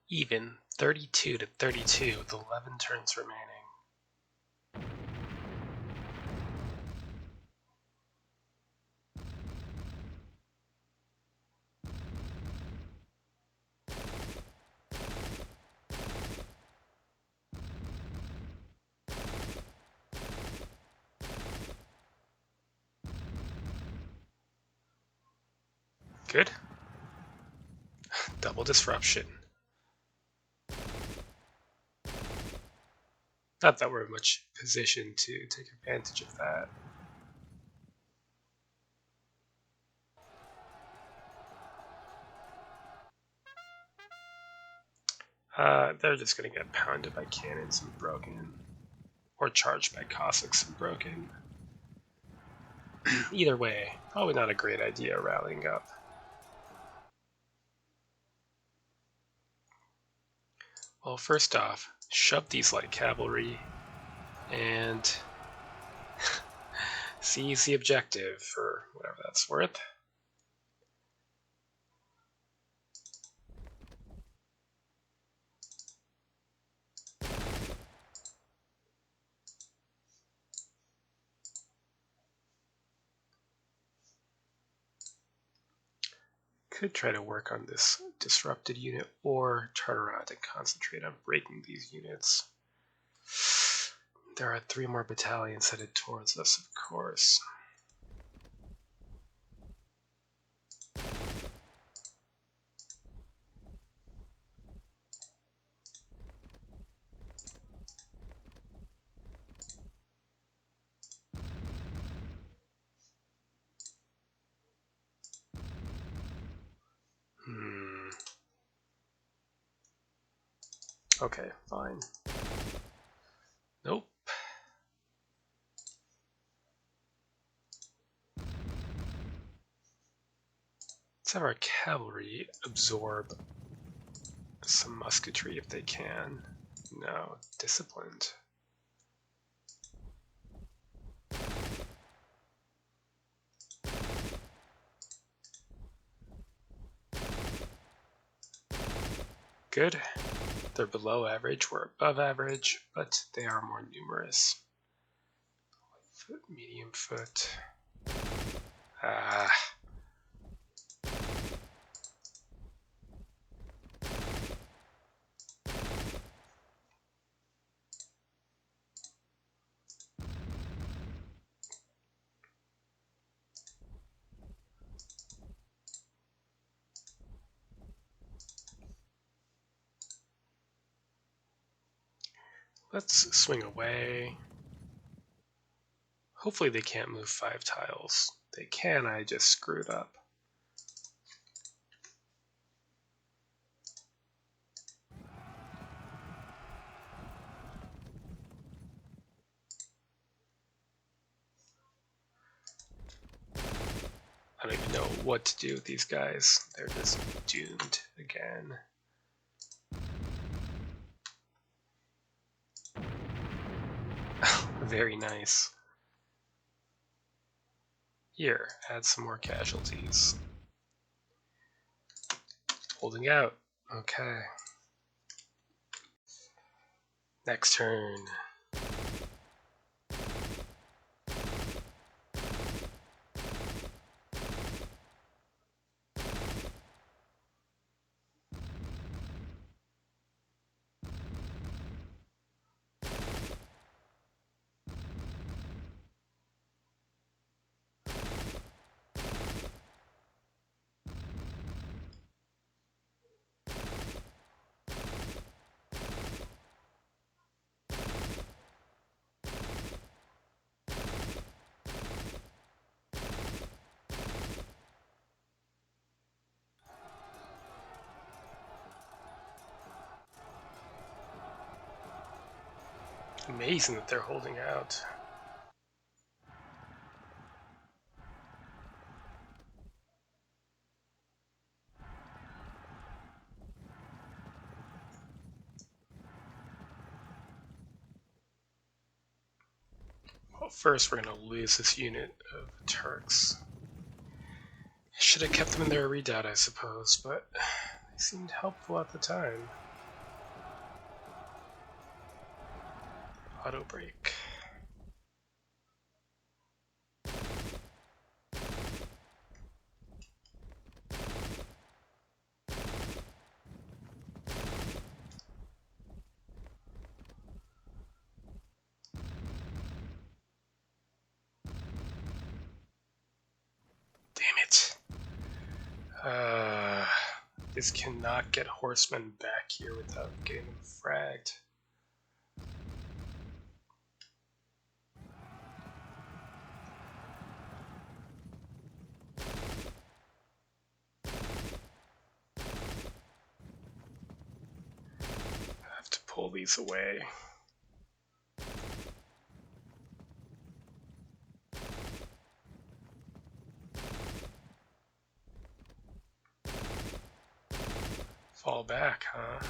Even, 32 to 32 with 11 turns remaining. Good. Double disruption. Not that we're in much position to take advantage of that. They're just going to get pounded by cannons and broken. Or charged by Cossacks and broken. Either way, probably not a great idea rallying up. Well, first off, shove these light cavalry and seize the objective for whatever that's worth. Could try to work on this disrupted unit or turn around and concentrate on breaking these units. There are 3 more battalions headed towards us, of course. Okay, fine. Nope. Let's have our cavalry absorb some musketry if they can. No, disciplined. Good. They're below average, we're above average, but they are more numerous. Light foot, medium foot. Let's swing away. Hopefully they can't move 5 tiles. They can, I just screwed up. I don't even know what to do with these guys. They're just doomed again. Very nice. Here, add some more casualties. Holding out. Okay. Next turn. Amazing that they're holding out. Well, first we're going to lose this unit of Turks. I should have kept them in their redoubt, I suppose, but they seemed helpful at the time. Auto break. Damn it. This cannot get horsemen back here without getting them fragged. I have to pull these away. Fall back, huh?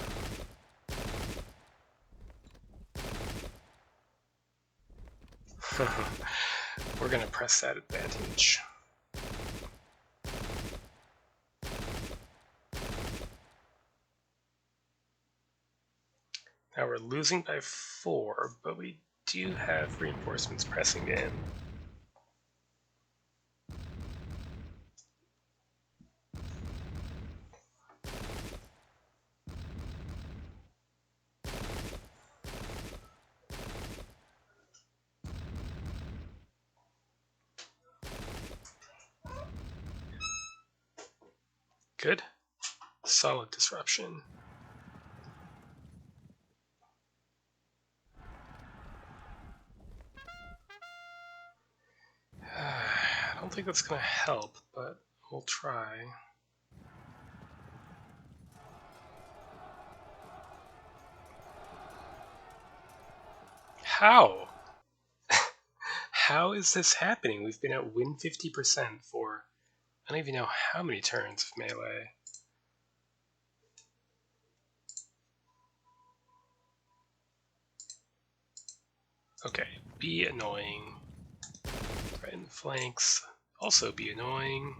We're gonna press that advantage. Now we're losing by 4, but we do have reinforcements pressing in. Good. Solid disruption. I don't think that's going to help, but we'll try. How? How is this happening? We've been at win 50% for I don't even know how many turns of melee. Okay, be annoying. Right in the flanks. Also be annoying.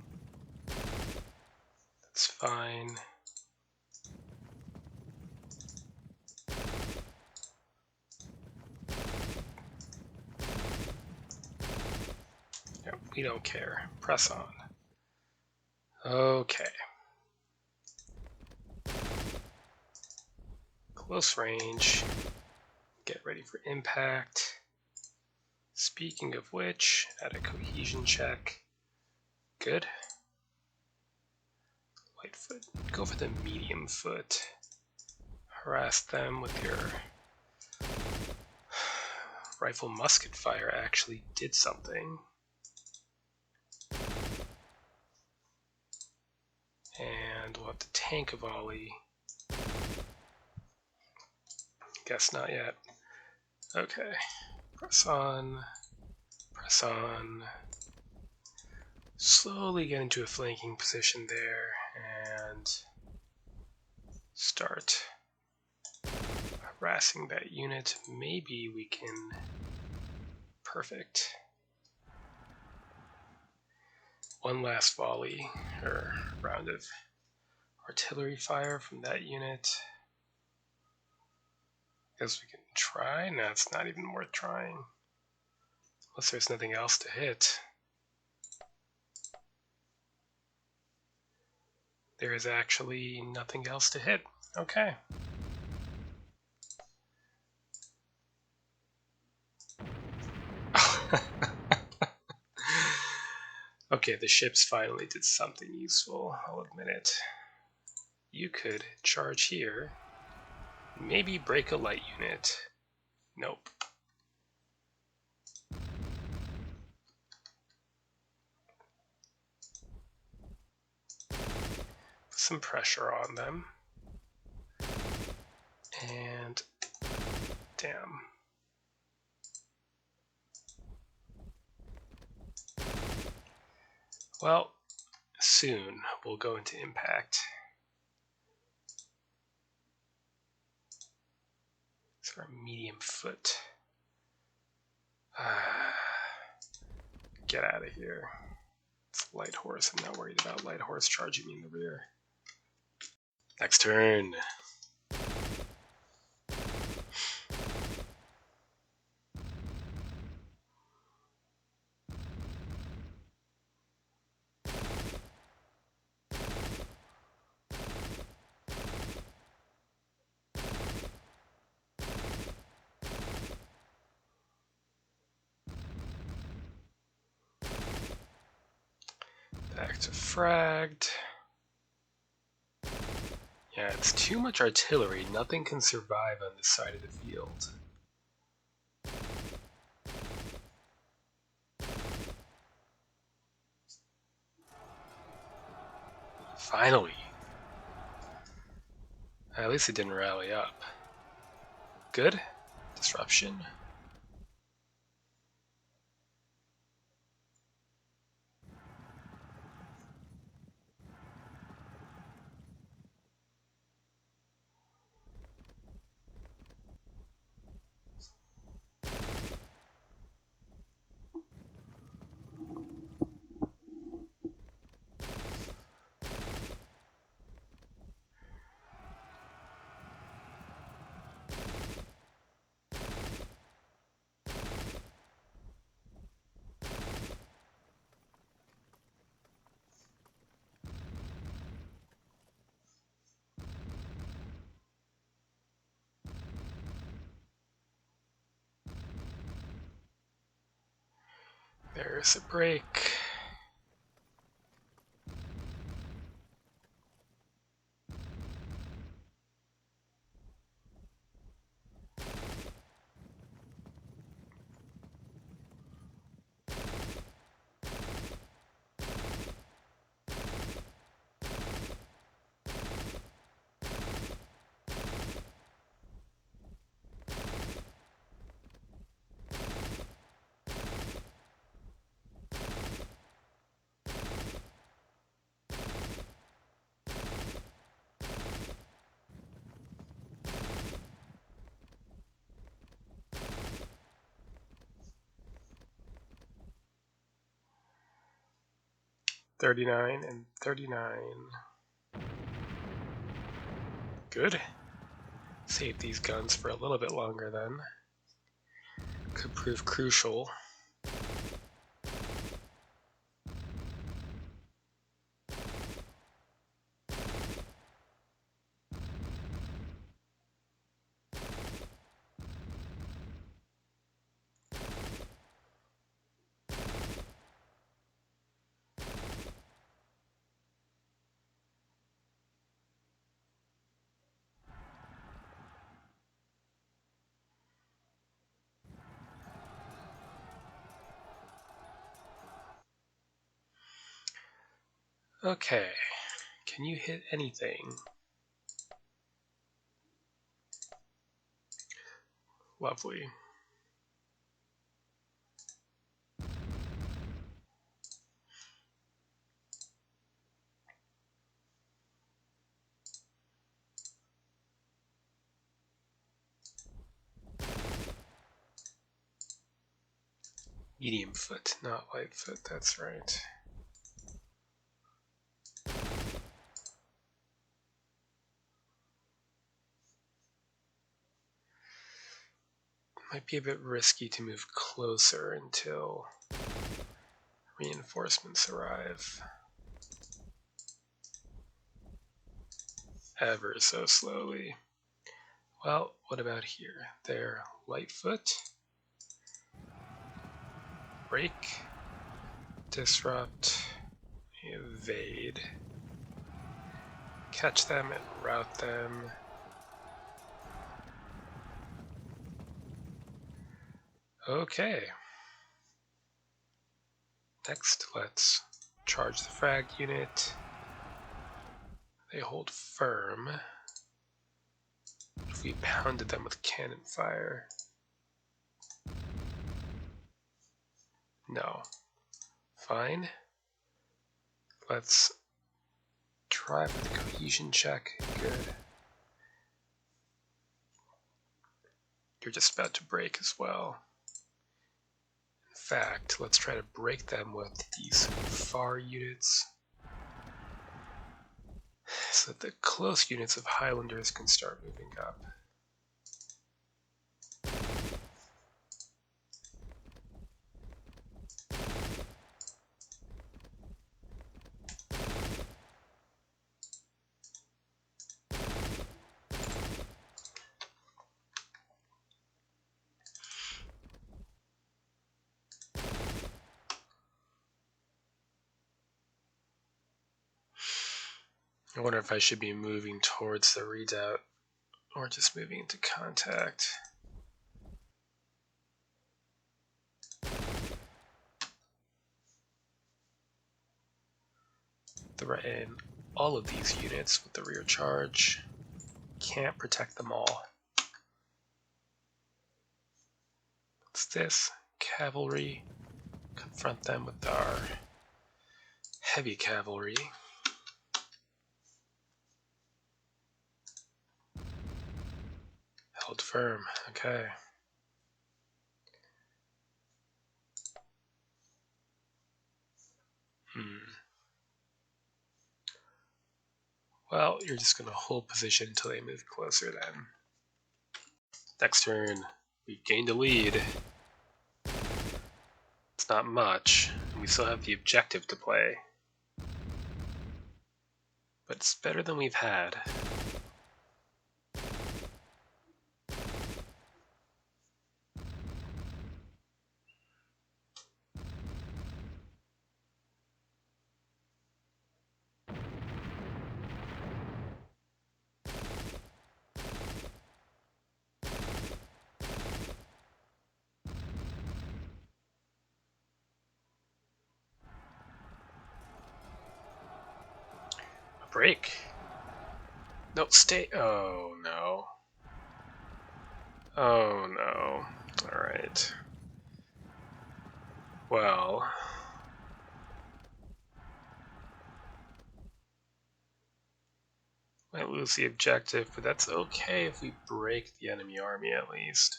That's fine. No, we don't care. Press on. Okay. Close range. Get ready for impact. Speaking of which, add a cohesion check. Good. Light foot. Go for the medium foot. Harass them with your rifle musket fire actually did something. And we'll have to tank a volley. Guess not yet. Okay. Press on. Press on. Slowly get into a flanking position there and start harassing that unit. Maybe we can. Perfect. One last volley or round of artillery fire from that unit. Guess we can try? No, it's not even worth trying. Unless there's nothing else to hit. There is actually nothing else to hit. Okay. Okay, the ships finally did something useful, I'll admit it. You could charge here, maybe break a light unit. Nope. Put some pressure on them. And damn. Well, soon we'll go into impact. It's our medium foot. Get out of here. It's light horse. I'm not worried about light horse charging me in the rear. Next turn. Back to fragged. Yeah, it's too much artillery. Nothing can survive on this side of the field. Finally. At least it didn't rally up. Good. Disruption. There's a break. $39 and $39. Good. Save these guns for a little bit longer then. Could prove crucial. Okay, can you hit anything? Lovely. Medium foot, not light foot, that's right. Might be a bit risky to move closer until reinforcements arrive. Ever so slowly. Well, what about here? There, light foot. Break. Disrupt. Evade. Catch them and rout them. Okay. Next, let's charge the frag unit. They hold firm. If we pounded them with cannon fire. No. Fine. Let's try for the cohesion check. Good. You're just about to break as well. In fact, let's try to break them with these far units so that the close units of Highlanders can start moving up. I wonder if I should be moving towards the redoubt or just moving into contact. Threaten all of these units with the rear charge. Can't protect them all. What's this? Cavalry. Confront them with our heavy cavalry. Held firm. Okay. Well, you're just going to hold position until they move closer then. Next turn, we've gained a lead. It's not much, and we still have the objective to play. But it's better than we've had. Break. No, stay. Oh, no. Oh, no. Alright. Well. Might lose the objective, but that's okay if we break the enemy army at least.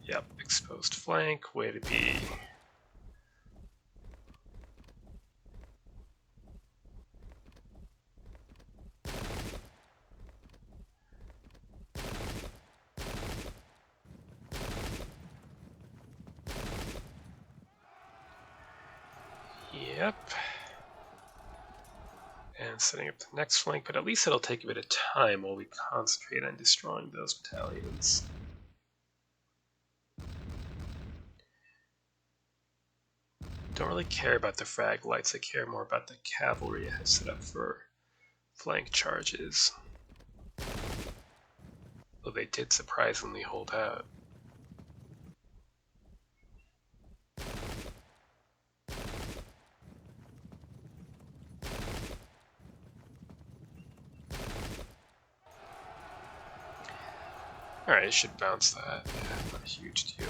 Yep, exposed flank. Way to be. Yep. And setting up the next flank, but at least it'll take a bit of time while we concentrate on destroying those battalions. Don't really care about the frag lights, I care more about the cavalry I have set up for flank charges. Though they did surprisingly hold out. Alright, I should bounce that. Yeah, not a huge deal.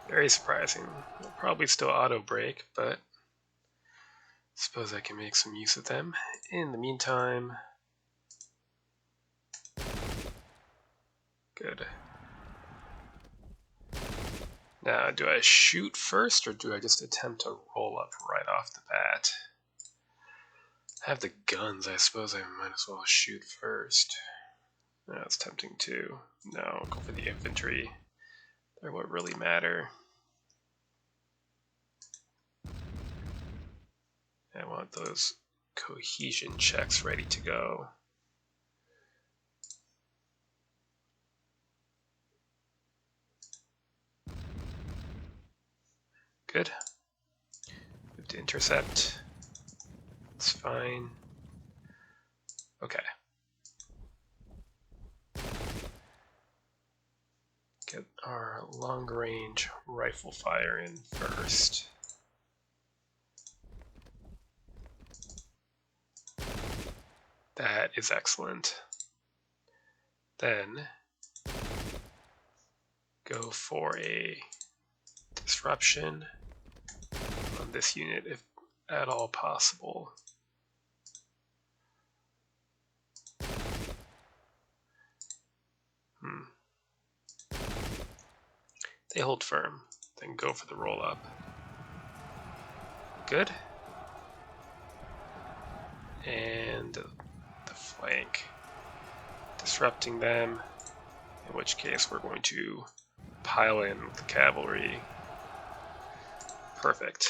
Very surprising. They'll probably still auto break, but suppose I can make some use of them. In the meantime, good. Now, do I shoot first, or do I just attempt to roll up right off the bat? I have the guns, I suppose I might as well shoot first. That's tempting too. No, I'll go for the infantry. They're what really matter. I want those cohesion checks ready to go. Good. Move to intercept. It's fine. Okay. Get our long-range rifle fire in first. That is excellent. Then go for a disruption on this unit if at all possible. They hold firm, then go for the roll up. Good. And the flank, disrupting them, in which case we're going to pile in with the cavalry. Perfect.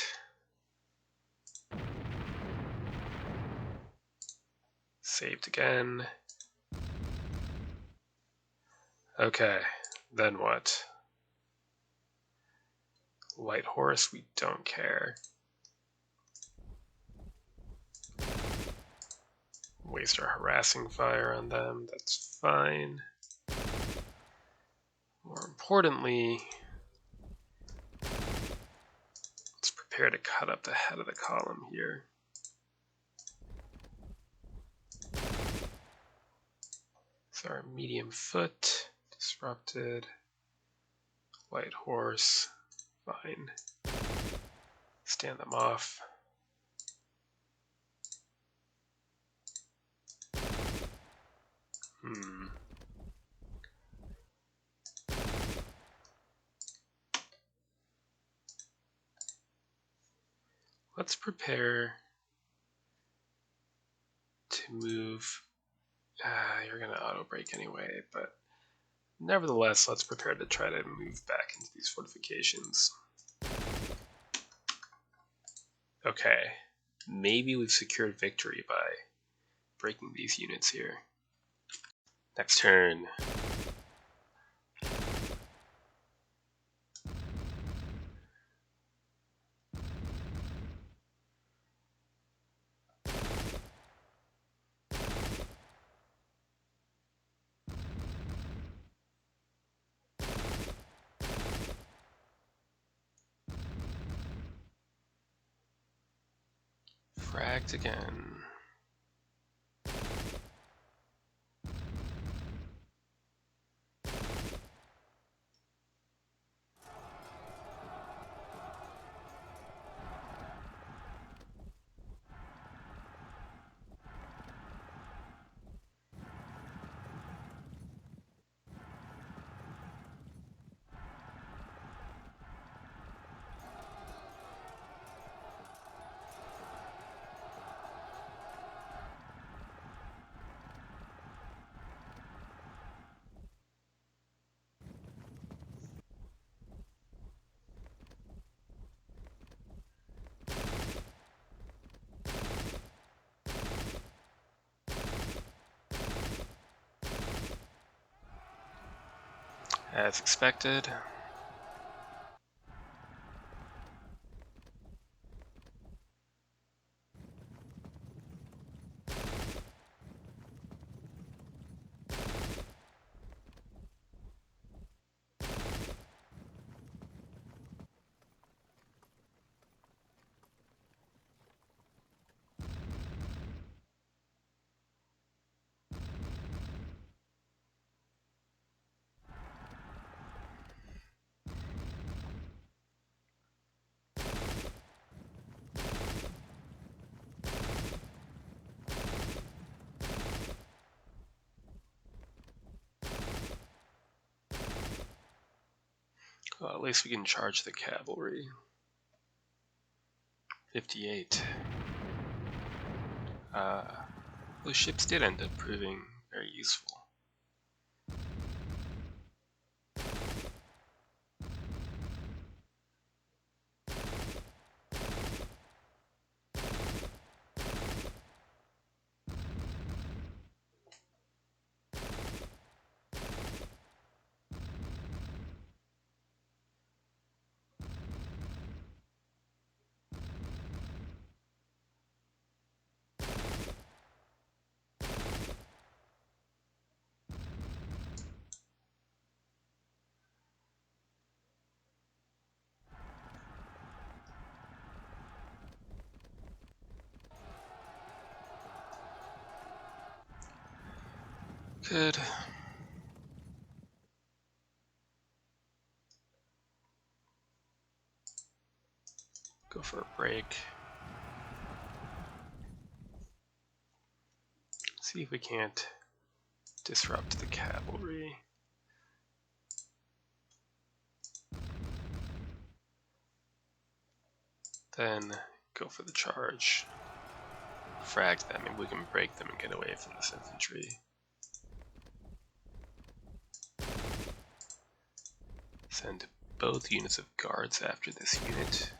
Saved again. Okay, then what? Light horse, we don't care. Waste our harassing fire on them, that's fine. More importantly, let's prepare to cut up the head of the column here. So our medium foot, disrupted, light horse, fine. Stand them off. Let's prepare to move. You're going to auto break anyway, but nevertheless, let's prepare to try to move back into these fortifications. Okay, maybe we've secured victory by breaking these units here. Next turn. Fragged again. As expected. Well, at least we can charge the cavalry. 58. Those ships did end up proving very useful. Good. Go for a break. See if we can't disrupt the cavalry. Then go for the charge. Frag them, and we can break them and get away from this infantry. Send both units of guards after this unit.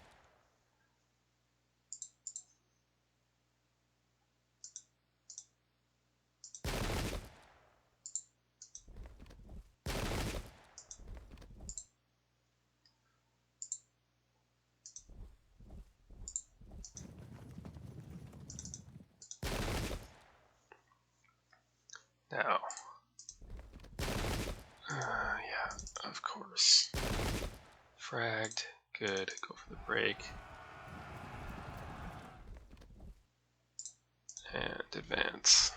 Now, yeah, of course. Fragged, good, go for the break. And advance.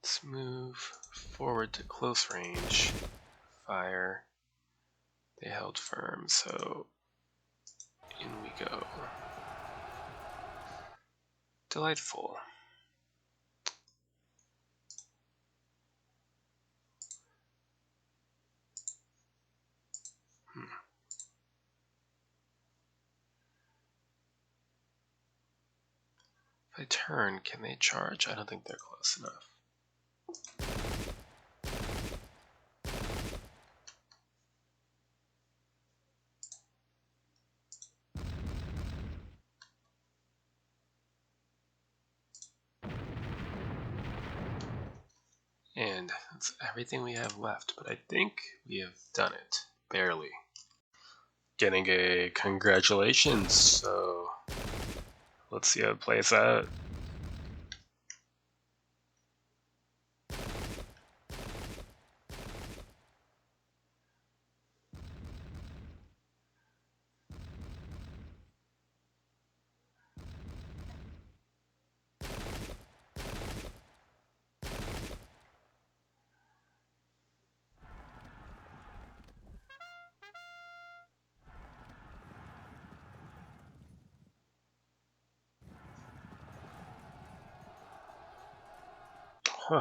Let's move forward to close range. Fire. They held firm, so in we go. Delightful. If I turn, can they charge? I don't think they're close enough. And that's everything we have left, but I think we have done it. Barely. Getting a congratulations, so let's see how it plays out. Huh.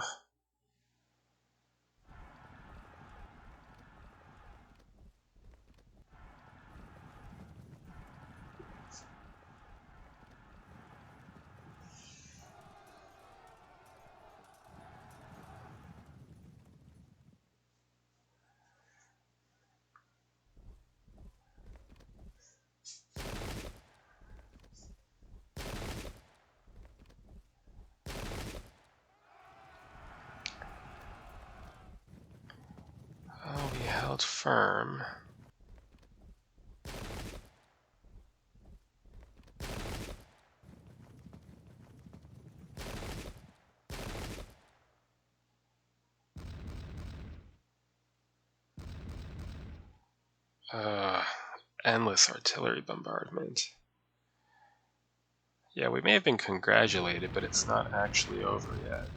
Oh, we held firm. Endless artillery bombardment. Yeah, we may have been congratulated, but it's not actually over yet.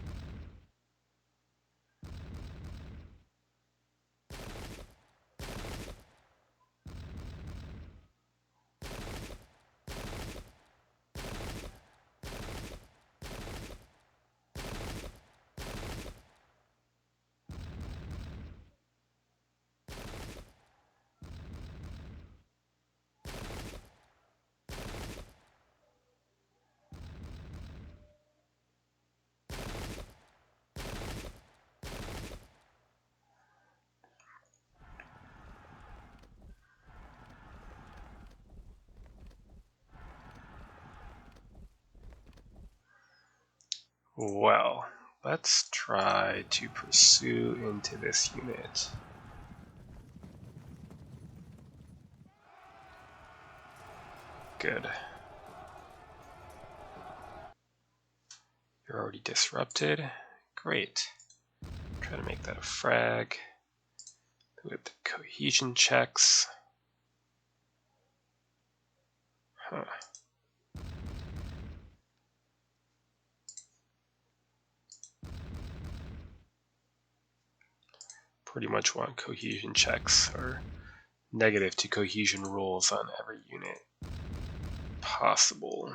Well, let's try to pursue into this unit. Good. You're already disrupted. Great. Try to make that a frag. With the cohesion checks. Huh. Pretty much want cohesion checks or negative to cohesion rules on every unit possible.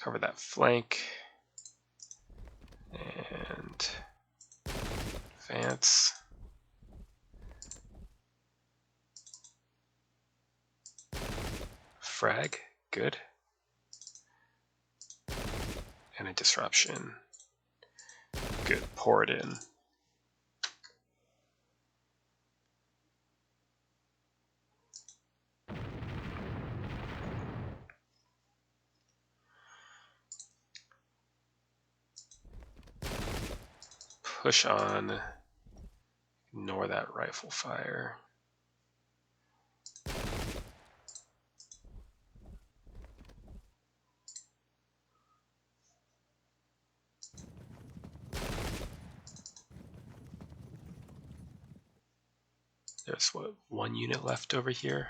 Cover that flank and advance. Frag, good. And a disruption. Good, pour it in. Push on. Ignore that rifle fire. There's what, one unit left over here?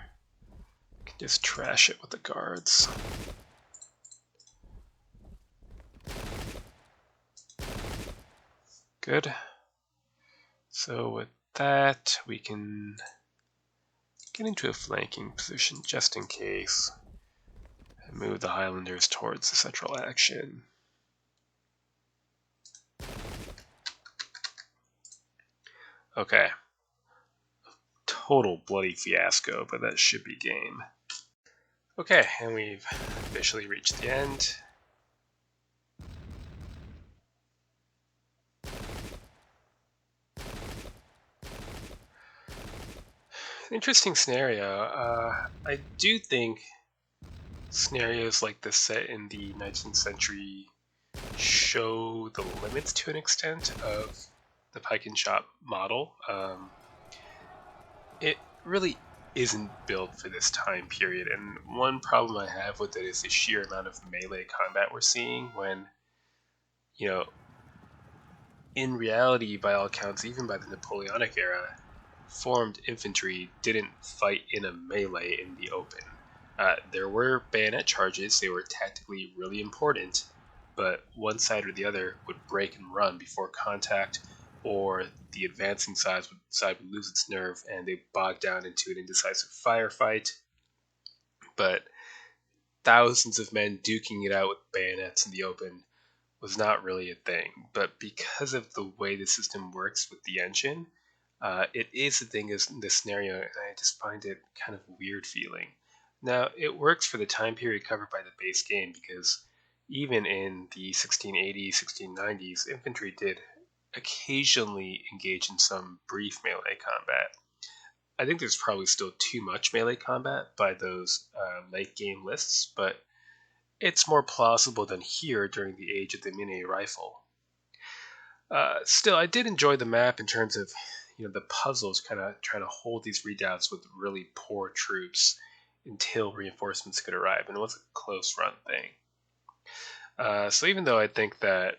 Can just trash it with the guards. Good. So with that, we can get into a flanking position just in case and move the Highlanders towards the central action. Okay. Total bloody fiasco, but that should be game. Okay, and we've officially reached the end. Interesting scenario. I do think scenarios like this set in the 19th century show the limits to an extent of the Pike and Shot model. It really isn't built for this time period, and one problem I have with it is the sheer amount of melee combat we're seeing when, you know, in reality, by all accounts, even by the Napoleonic era, formed infantry didn't fight in a melee in the open. There were bayonet charges, they were tactically really important, but one side or the other would break and run before contact, or the advancing side would lose its nerve and they bogged down into an indecisive firefight. But thousands of men duking it out with bayonets in the open was not really a thing. But because of the way the system works with the engine, it is a thing in this scenario, and I just find it kind of weird feeling. Now, it works for the time period covered by the base game because even in the 1680s, 1690s, infantry did occasionally engage in some brief melee combat. I think there's probably still too much melee combat by those late game lists, but it's more plausible than here during the age of the mini rifle. Still, I did enjoy the map in terms of, the puzzles, kind of trying to hold these redoubts with really poor troops until reinforcements could arrive, and it was a close run thing. So even though I think that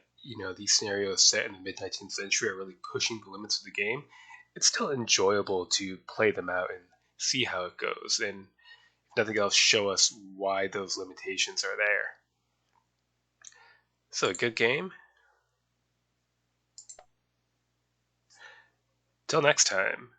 these scenarios set in the mid 19th century are really pushing the limits of the game, it's still enjoyable to play them out and see how it goes, and if nothing else, show us why those limitations are there. So, a good game. Till next time.